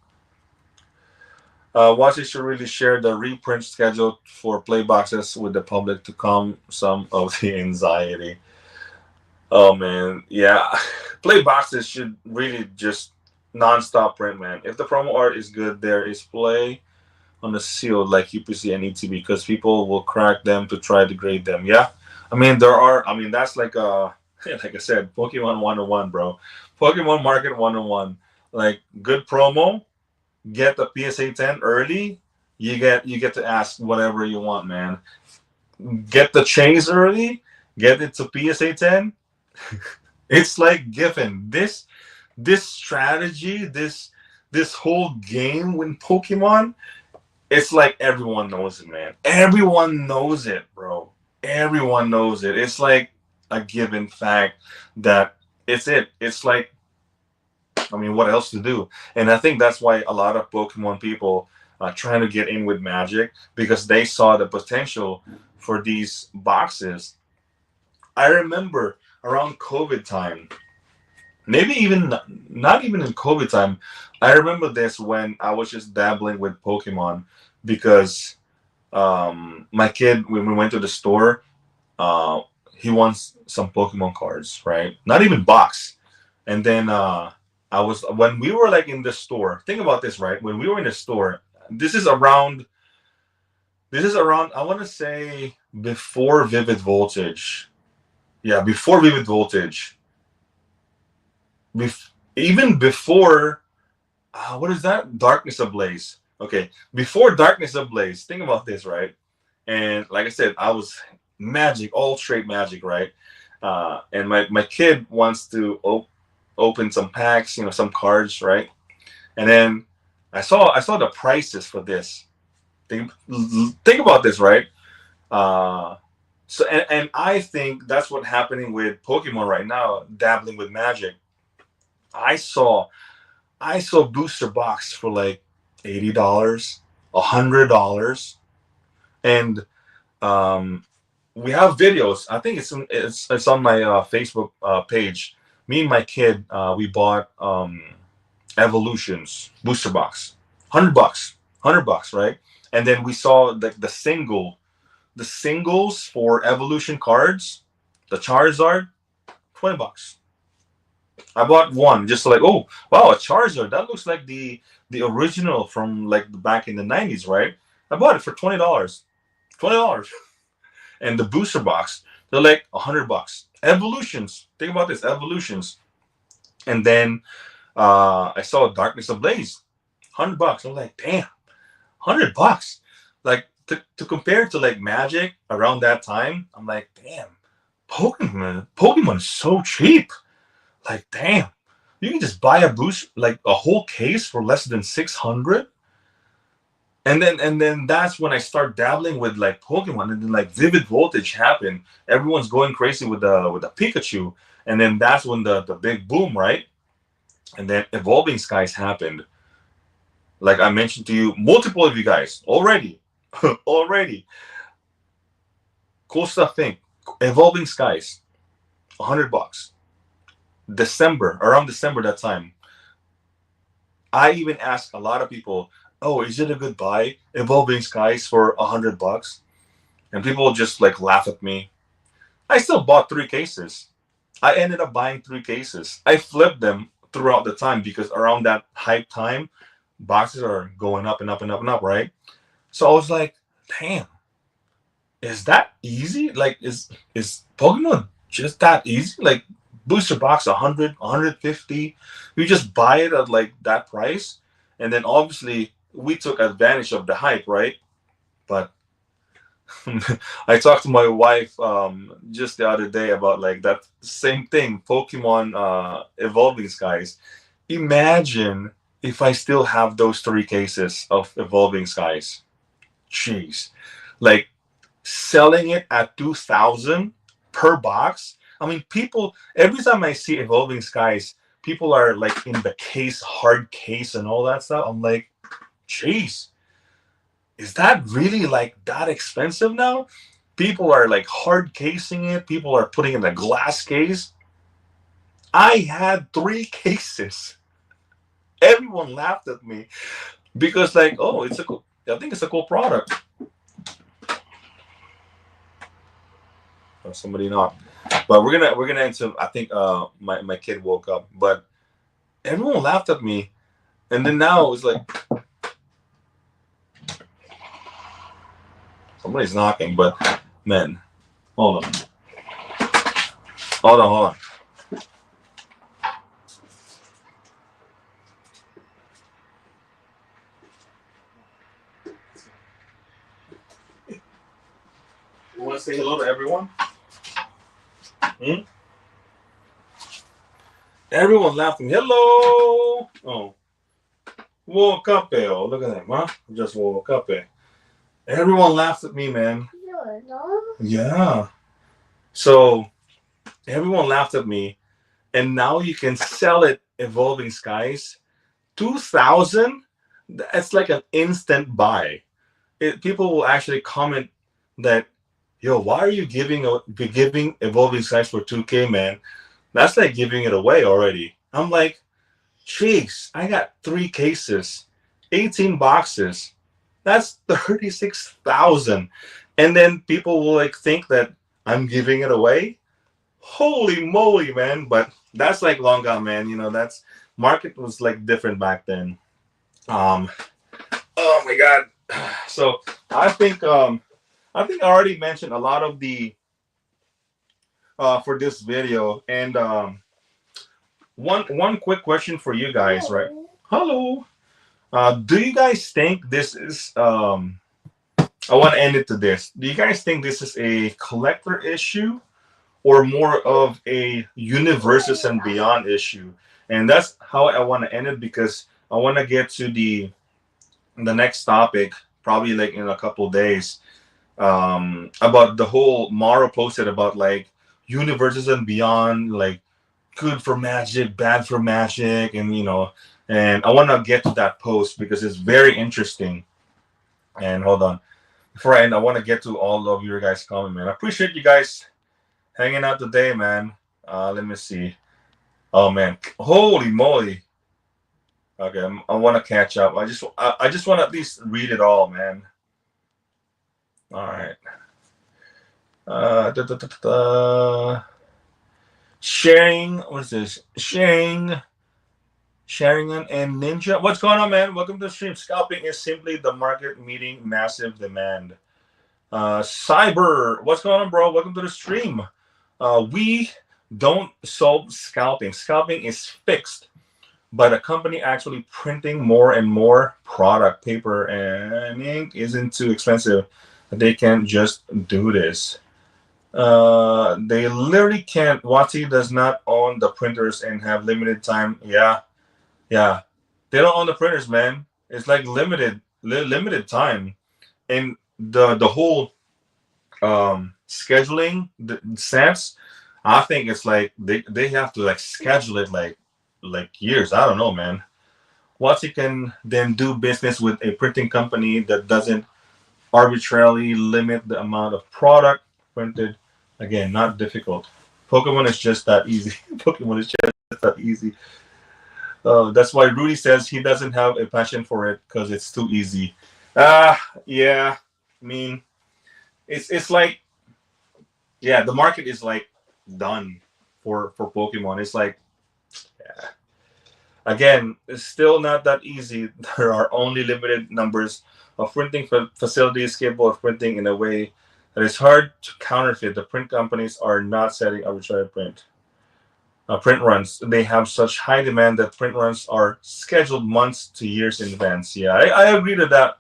Watchers should really share the reprint schedule for play boxes with the public to calm some of the anxiety. Oh man, yeah. Play boxes should really just non-stop print, man. If the promo art is good, there is play on the seal like UPC and ETB because people will crack them to try to grade them. Yeah, I mean there are. I mean that's like like I said, Pokemon 101, bro. Pokemon Market 101. Like good promo, get the PSA 10 early. You get to ask whatever you want, man. Get the chase early. Get it to PSA 10. It's like given this strategy, this whole game with Pokemon. It's like everyone knows it, man. Everyone knows it, bro. Everyone knows it. It's like a given fact that it's it. It's like, I mean, what else to do? And I think that's why a lot of Pokemon people are trying to get in with Magic because they saw the potential for these boxes. I remember around COVID time, maybe even not even in COVID time. I remember this when I was just dabbling with Pokemon because my kid, when we went to the store, uh, he wants some Pokemon cards, right? Not even box. And then I was when we were like in the store. Think about this, right? When we were in the store, this is around. This is around. I want to say before Vivid Voltage. Yeah, before Vivid Voltage. Even before what is that? Darkness Ablaze. Okay, before Darkness Ablaze. Think about this, right? And like I said, I was Magic, all straight Magic, right? And my kid wants to open some packs, some cards, right? And then I saw the prices for this. Think about this, right? Uh, so and I think that's what's happening with Pokemon right now, dabbling with Magic. I saw booster box for like $80, $100, and um, we have videos. I think it's on my Facebook page. Me and my kid, we bought evolutions booster box, $100, $100, right? And then we saw like the singles for evolution cards, the Charizard, $20. I bought one just like, oh wow, a Charizard. That looks like the original from like back in the 90s, right? I bought it for $20. $20. And the booster box, they're like $100. Evolutions. Think about this, evolutions. And then I saw Darkness Ablaze, $100. I was like, damn, $100. Like to compare to like Magic around that time, I'm like, damn, Pokemon is so cheap. Like, damn, you can just buy a boost, like a whole case for less than 600. And then that's when I start dabbling with like Pokemon, and then like Vivid Voltage happened. Everyone's going crazy with the Pikachu, and then that's when the big boom, right? And then Evolving Skies happened. Like I mentioned to you, multiple of you guys already, already. Cool stuff. Thing, Evolving Skies, $100. Around December that time. I even asked a lot of people, "Oh, is it a good buy? Evolving Skies for $100?" And people just like laugh at me. I still bought 3 cases. I ended up buying 3 cases. I flipped them throughout the time because around that hype time, boxes are going up and up and up and up, right? So I was like, damn, is that easy? Like, is Pokemon just that easy? Like, booster box 100, 150. You just buy it at like that price, and then obviously we took advantage of the hype, right? But I talked to my wife just the other day about like that same thing, Pokemon Evolving Skies. Imagine if I still have those 3 cases of Evolving Skies. Jeez. Like selling it at 2,000 per box. I mean, people, every time I see Evolving Skies, people are like in the case, hard case and all that stuff. I'm like, jeez, is that really like that expensive now? People are like hard casing it. People are putting in a glass case. I had 3 cases. Everyone laughed at me because like, oh, I think it's a cool product. Oh, somebody knocked. But we're gonna into, I think my kid woke up, but everyone laughed at me, and then now it's like somebody's knocking. But man, hold on. You want to say hello to everyone? Everyone laughing. Hello. Oh, woke up, oh, look at that, huh? Just woke up, Everyone laughed at me, man. Yeah. So everyone laughed at me, and now you can sell it. Evolving Skies, 2,000. That's like an instant buy. People will actually comment that, yo, why are you giving Evolving Skies for 2K, man? That's like giving it away already. I'm like, jeez, I got 3 cases, 18 boxes. That's 36,000. And then people will like think that I'm giving it away. Holy moly, man. But that's like long gone, man. You know, that's market was like different back then. Oh my God. So I think I already mentioned a lot of the for this video. And one quick question for you guys, right? Hello. Do you guys think this is I want to end it to this. Do you guys think this is a collector issue or more of a universes and beyond issue? And that's how I want to end it, because I want to get to the next topic probably like in a couple of days, about the whole Mara posted about like universes and beyond, like good for Magic, bad for Magic, and you know, and I want to get to that post because it's very interesting. And hold on, before I end, I want to get to all of your guys' comment, man. I appreciate you guys hanging out today, man. Let me see. Oh man, holy moly! Okay, I want to catch up. I just want to at least read it all, man. All right. Da, da, da, da. Sharing. What is this? Sharingan and Ninja. What's going on, man? Welcome to the stream. Scalping is simply the market meeting massive demand. Cyber. What's going on, bro? Welcome to the stream. We don't solve scalping. Scalping is fixed, but a company actually printing more and more product, paper, and ink isn't too expensive. They can just do this. They literally can't. Wati does not own the printers and have limited time. Yeah, yeah. They don't own the printers, man. It's like limited time, and the whole scheduling the sets. I think it's like they have to like schedule it like years. I don't know, man. Wati can then do business with a printing company that doesn't arbitrarily limit the amount of product printed. Again, not difficult. Pokemon is just that easy. Pokemon is just that easy. That's why Rudy says he doesn't have a passion for it because it's too easy. Yeah. I mean, it's like, yeah, the market is like done for Pokemon. It's like, yeah. Again, it's still not that easy. There are only limited numbers of printing facilities capable of printing in a way that is hard to counterfeit. The print companies are not setting arbitrary print runs. They have such high demand that print runs are scheduled months to years in advance. Yeah, I agree to that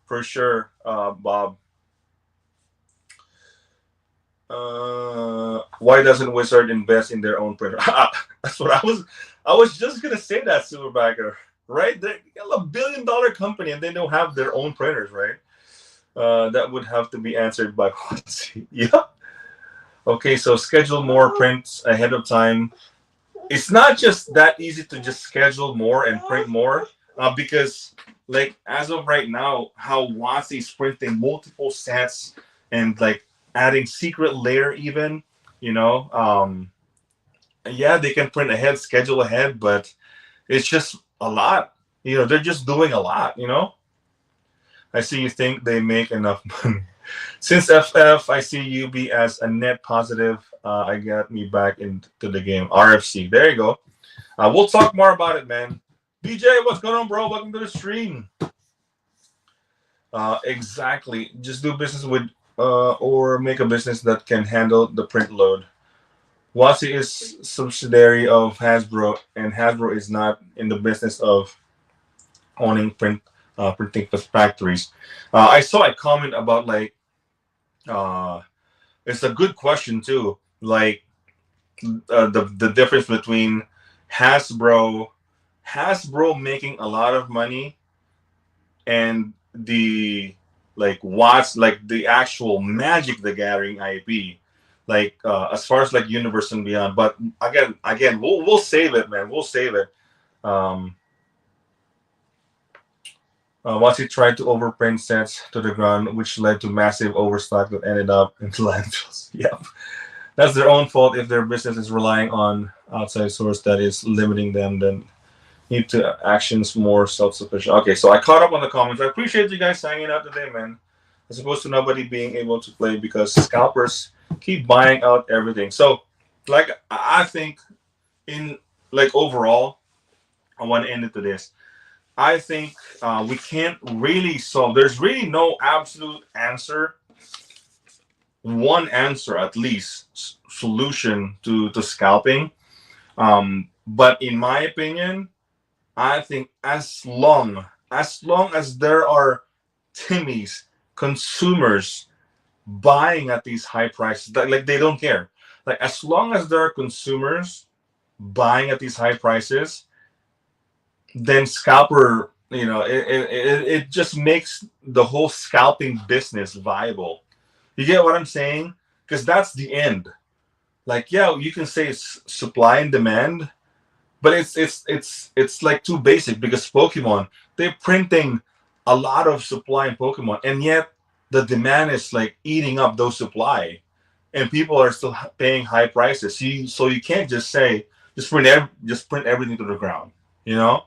for sure, Bob. Why doesn't Wizard invest in their own printer? That's what I was just gonna say that, Silverbacker. Right? They're a $1 billion company and they don't have their own printers, right? That would have to be answered by Quancy. Yeah. Okay, so schedule more prints ahead of time. It's not just that easy to just schedule more and print more, because like as of right now, how Quancy is printing multiple sets and like adding secret layer even, you know, yeah, they can print ahead, schedule ahead, but it's just a lot. You know, they're just doing a lot, you know. I see you think they make enough money. Since FF, I see UB as a net positive. I got me back into the game. RFC. There you go. We'll talk more about it, man. BJ, what's going on, bro? Welcome to the stream. Exactly. Just do business with or make a business that can handle the print load. Wasi is subsidiary of Hasbro, and Hasbro is not in the business of owning printing factories. I saw a comment about like, it's a good question too. Like the difference between Hasbro making a lot of money and the like what's like the actual Magic the Gathering IP. Like as far as like Universe and Beyond, but again, we'll save it, man. We'll save it. Once he tried to overprint sets to the ground, which led to massive overstock that ended up in landfills. Yep, that's their own fault if their business is relying on outside source that is limiting them. Then need to actions more self-sufficient. Okay, so I caught up on the comments. I appreciate you guys hanging out today, man. As opposed to nobody being able to play because scalpers keep buying out everything. So, like, I think in like overall, I want to end it to this. I think we can't really solve. There's really no absolute answer. One answer, at least, solution to scalping. But in my opinion, I think as long as there are Timmys, consumers buying at these high prices, like they don't care. Like as long as there are consumers buying at these high prices, then scalper, you know, it just makes the whole scalping business viable. You get what I'm saying? Because that's the end. Like, yeah, you can say it's supply and demand, but it's like too basic because Pokemon, they're printing a lot of supply in Pokemon, and yet the demand is like eating up those supply, and people are still paying high prices. So you can't just say just print everything to the ground. You know,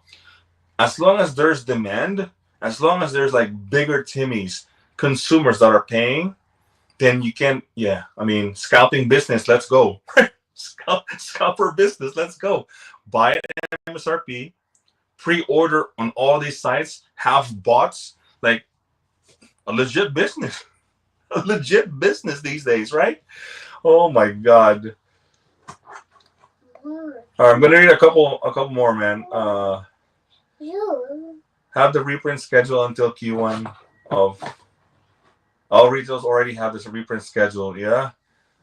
as long as there's demand, as long as there's like bigger Timmys, consumers that are paying, then you can, yeah, I mean, scalping business, let's go. Scalper business, let's go. Buy it at MSRP, pre-order on all these sites, have bots, like a legit business. A legit business these days, right? Oh my God. All right, I'm gonna read a couple more, man. Have the reprint schedule until Q1 of all retailers already have this reprint schedule. Yeah,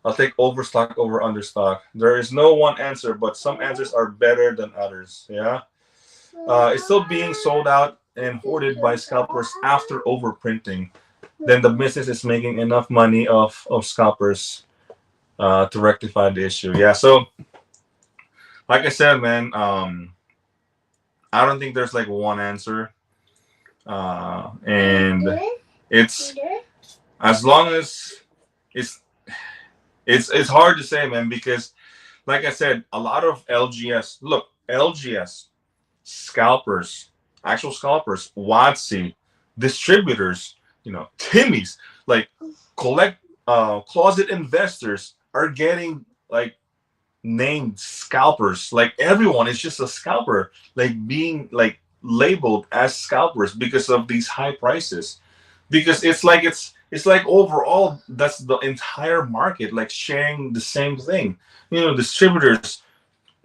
I'll take overstock over understock. There is no one answer, but some answers are better than others. Yeah, it's still being sold out and hoarded by scalpers after overprinting. Then the business is making enough money of scalpers to rectify the issue. Yeah, so like I said, man, I don't think there's like one answer, and it's as long as it's it's hard to say, man, because like I said, a lot of LGS scalpers, actual scalpers, WotC, distributors, you know, Timmys, like closet investors are getting like named scalpers. Like everyone is just a scalper, like being like labeled as scalpers because of these high prices. Because it's like overall that's the entire market like sharing the same thing. You know, distributors,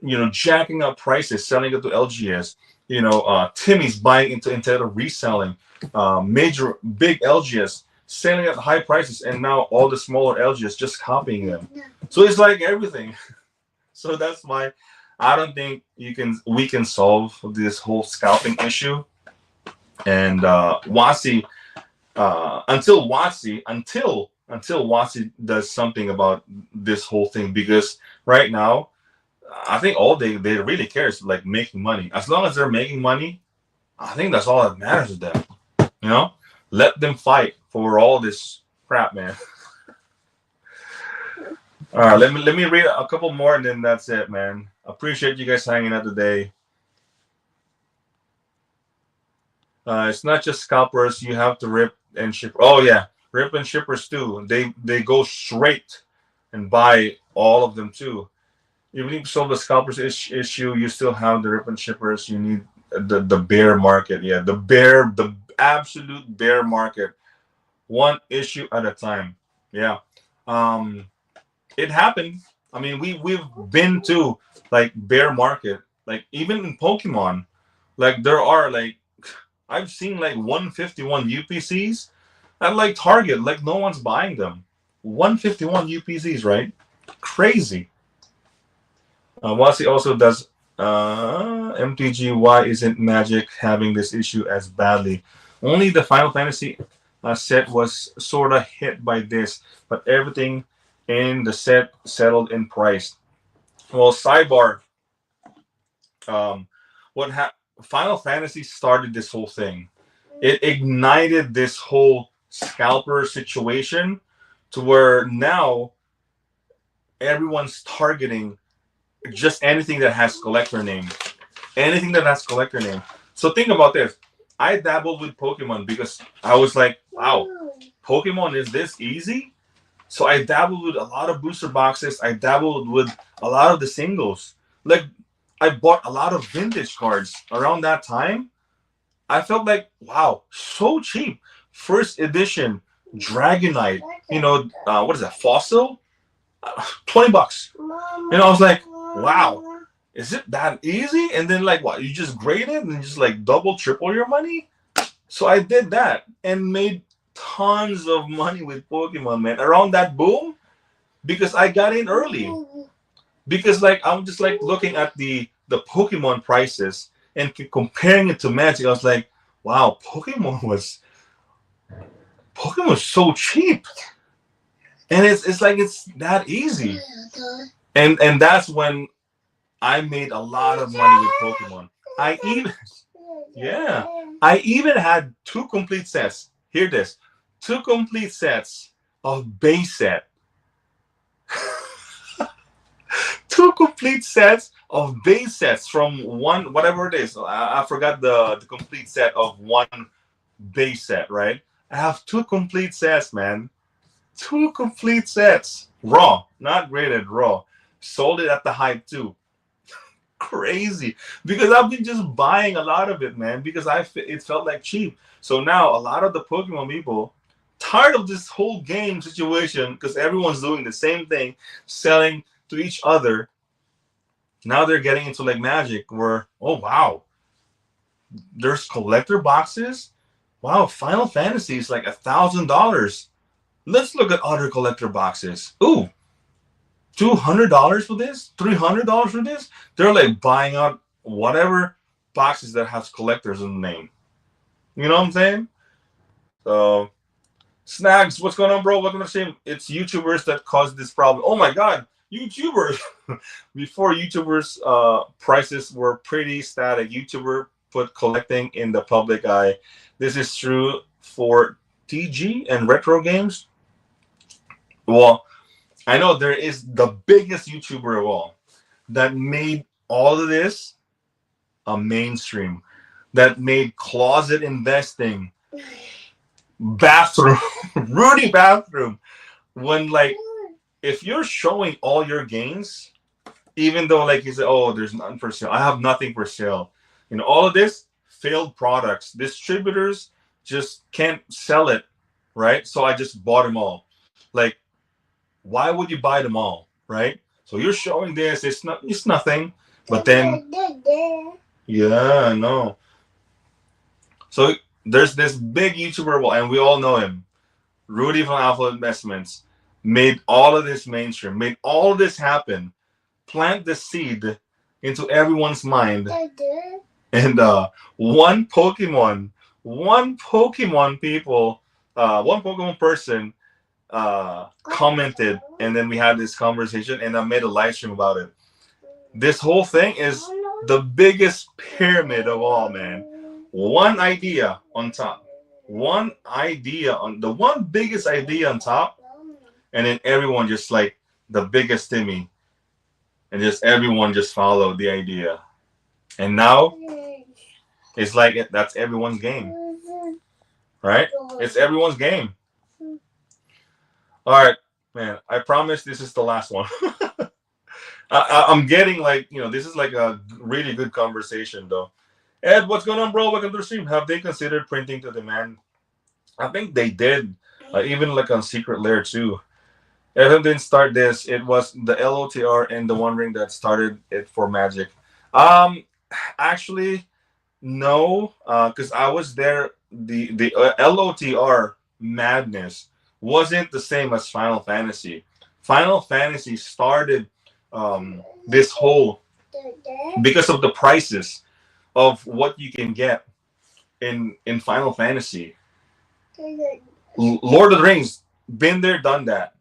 you know, jacking up prices, selling it to LGS. You know, Timmy's buying into instead of reselling. Major big LGS selling at high prices, and now all the smaller LGS just copying them. So it's like everything. So that's why I don't think we can solve this whole scalping issue. And WotC until WotC does something about this whole thing, because right now I think all they really care is like making money. As long as they're making money, I think that's all that matters to them. You know, let them fight for all this crap, man. All right, let me read a couple more and then that's it, man. Appreciate you guys hanging out today. It's not just scalpers. You have to rip and ship. Oh yeah, rip and shippers too. They go straight and buy all of them too. Even if you solve the scalpers issue, you still have the rip and shippers. You need the bear market. Yeah, the absolute bear market. One issue at a time. Yeah. It happened. I mean, we've been to like bear market. Like even in Pokemon, like there are like I've seen like 151 UPCs at like Target. Like no one's buying them. 151 UPCs, right? Crazy. Wasi also does MTG. Why isn't Magic having this issue as badly? Only the Final Fantasy set was sort of hit by this, but everything in the set settled in price. Well, sidebar. What Final Fantasy started this whole thing. It ignited this whole scalper situation to where now everyone's targeting just anything that has collector name. Anything that has collector name. So think about this. I dabbled with Pokemon because I was like, wow, Pokemon is this easy? So I dabbled with a lot of booster boxes. I dabbled with a lot of the singles. Like I bought a lot of vintage cards around that time. I felt like, wow, so cheap. First edition Dragonite, you know, what is that, Fossil? $20. You know, I was like, wow, is it that easy? And then like, what, you just grade it and just like double, triple your money? So I did that and made tons of money with Pokemon, man, around that boom, because I got in early. Because like I'm just like looking at the Pokemon prices and comparing it to Magic. I was like, wow, Pokemon was so cheap, and it's like it's that easy. And that's when I made a lot of money with Pokemon. I even had 2 complete sets. Hear this, 2 complete sets of base set. 2 complete sets of base sets from one, whatever it is. I forgot the complete set of one base set, right? I have 2 complete sets, man. 2 complete sets. Raw, not graded, raw. Sold it at the hype too. Crazy. Because I've been just buying a lot of it, man, because it felt like cheap. So now a lot of the Pokemon people tired of this whole game situation because everyone's doing the same thing, selling to each other. Now they're getting into like Magic where, oh wow, there's collector boxes. Wow, Final Fantasy is like $1,000. Let's look at other collector boxes. Ooh, $200 for this, $300 for this. They're like buying out whatever boxes that has collectors in the name. You know what I'm saying? So, Snags, what's going on, bro? Welcome to the stream. It's YouTubers that caused this problem. Oh my God, YouTubers! Before YouTubers, prices were pretty static. YouTuber put collecting in the public eye. This is true for TG and retro games. Well, I know there is the biggest YouTuber of all that made all of this a mainstream, that made closet investing, bathroom, Rudy bathroom. When like, if you're showing all your gains, even though like you say, oh, there's nothing for sale, I have nothing for sale. You know, all of this failed products. Distributors just can't sell it, right? So I just bought them all. Like, why would you buy them all, right? So you're showing this, it's nothing, but then, yeah, I know. So there's this big YouTuber, and we all know him, Rudy from Alpha Investments, made all of this mainstream, made all of this happen, plant the seed into everyone's mind, and one Pokemon person commented, and then we had this conversation, and I made a live stream about it. This whole thing is the biggest pyramid of all, man. One idea on top, one biggest idea on top, and then everyone just like the biggest Timmy, and just everyone just followed the idea, and now it's like that's everyone's game, right? It's everyone's game. All right, man. I promise this is the last one. I'm getting like, this is like a really good conversation though. Ed, what's going on, bro? Welcome to the stream. Have they considered printing to demand? I think they did, even like on Secret Lair too. Evan didn't start this. It was the LOTR and the One Ring that started it for Magic. Actually, no, because I was there. The LOTR madness wasn't the same as Final Fantasy. Final Fantasy started this whole because of the prices of what you can get in Final Fantasy. Lord of the Rings, been there, done that.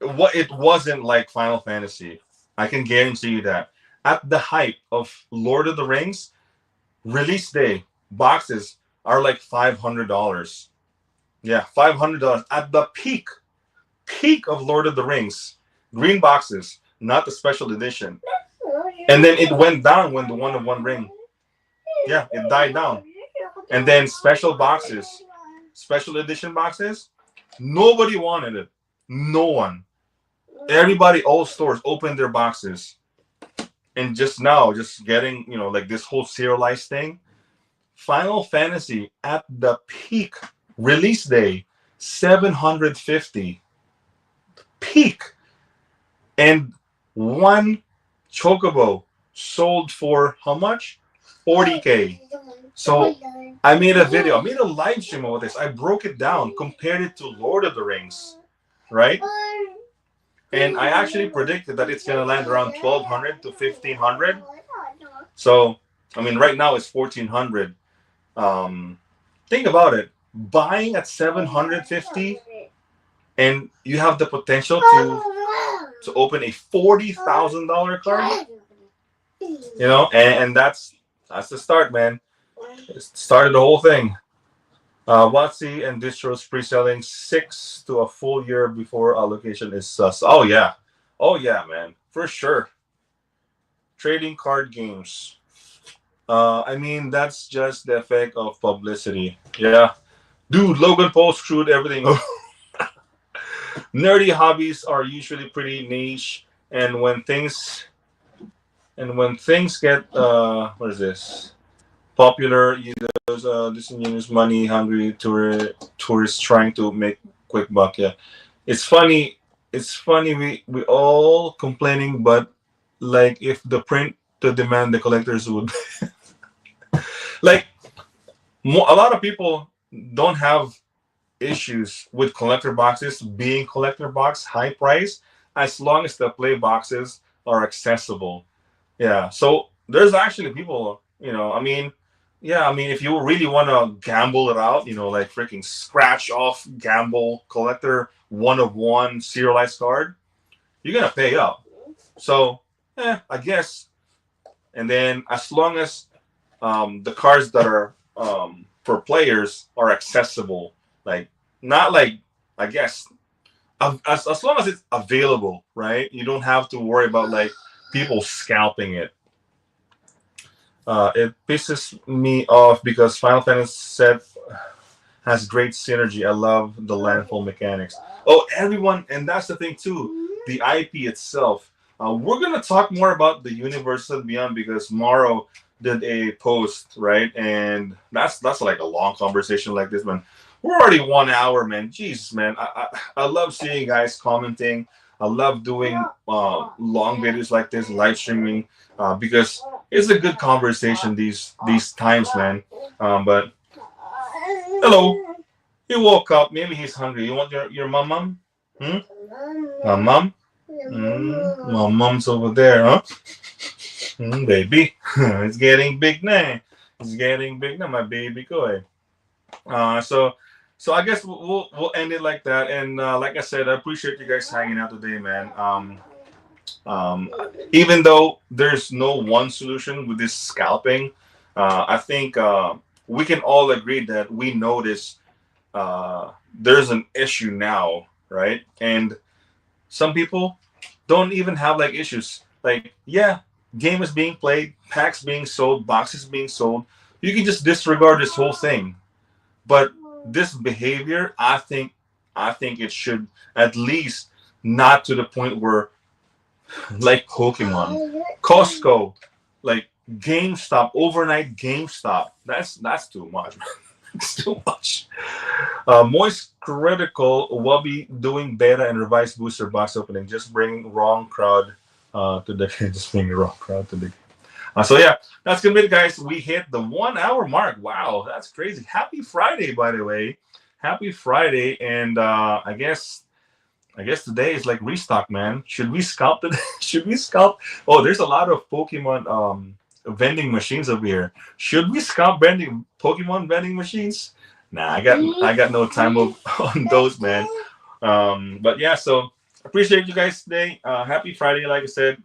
It wasn't like Final Fantasy. I can guarantee you that. At the height of Lord of the Rings, release day boxes are like $500. Yeah, $500 at the peak of Lord of the Rings. Green boxes, not the special edition. And then it went down when the One Ring. Yeah, it died down. And then special boxes, special edition boxes, nobody wanted it. No one. Everybody, all stores opened their boxes. And just now, just getting, like this whole serialized thing. Final Fantasy at the peak release day, $750. Peak. And one Chocobo sold for how much? $40K. So I made a video, I made a live stream of this. I broke it down, compared it to Lord of the Rings, right? And I actually predicted that it's gonna land around $1,200 to $1,500. So right now it's $1,400. Think about it. Buying at $750, and you have the potential to open a $40,000 card. And that's the start, man. It started the whole thing. WotC and distros pre-selling 6 to a full year before allocation is sus. Oh yeah, man, for sure. trading card games. I mean, that's just the effect of publicity. Yeah. Dude, Logan Paul screwed everything up. Nerdy hobbies are usually pretty niche, and when things get what is this? Popular, those disingenuous money hungry tourists trying to make quick buck. Yeah. It's funny. It's funny we all complaining, but like if the print to demand the collectors would like a lot of people don't have issues with collector boxes being collector box high price as long as the play boxes are accessible. Yeah, so there's actually people, I mean, yeah, I mean, if you really want to gamble it out, like freaking scratch off gamble collector one of one serialized card, you're gonna pay up. So, I guess. And then as long as the cards that are for players are accessible, like not like I guess as long as it's available, right? You don't have to worry about like people scalping it. It pisses me off because Final Fantasy set has great synergy. I love the landfall mechanics. Oh, everyone, and that's the thing too. The IP itself. We're gonna talk more about the universe and beyond because Morrow did a post, right? And that's like a long conversation like this, man. We're already 1 hour, man. Jesus, man. I love seeing guys commenting. I love doing long videos like this, live streaming, because it's a good conversation these times, man. But hello, he woke up. Maybe he's hungry. You want your mom? Hmm? Mom? Mom's over there, huh? Baby, it's getting big now. It's getting big now, my baby. Go ahead. So I guess we'll end it like that. And like I said, I appreciate you guys hanging out today, man. Um, Even though there's no one solution with this scalping, I think we can all agree that we notice there's an issue now, right? And some people don't even have like issues. Like, yeah, game is being played, packs being sold, boxes being sold. You can just disregard this whole thing. But this behavior, I think it should at least not to the point where like Pokemon, Costco, like GameStop, overnight GameStop. That's too much. It's too much. Moist Critical will be doing beta and revised booster box opening. Just bring wrong crowd to the just bring the wrong crowd to the. So yeah, that's gonna be it, guys. We hit the 1 hour mark. Wow, that's crazy. Happy Friday, by the way. Happy Friday, and I guess today is like restock, man. Should we scalp it? Should we scalp? Oh, there's a lot of Pokemon vending machines over here. Should we scalp Pokemon vending machines? Nah, I got no time on those, man. But yeah, so appreciate you guys today. Happy Friday, like I said.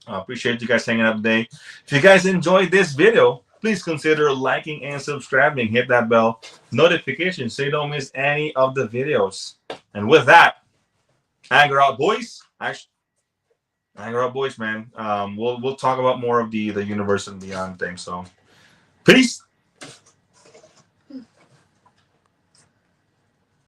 I appreciate you guys hanging out today. If you guys enjoyed this video, please consider liking and subscribing. Hit that bell notification so you don't miss any of the videos. And with that, anger out, boys. Actually, anger out, boys, man. We'll talk about more of the universe and beyond thing. So, peace.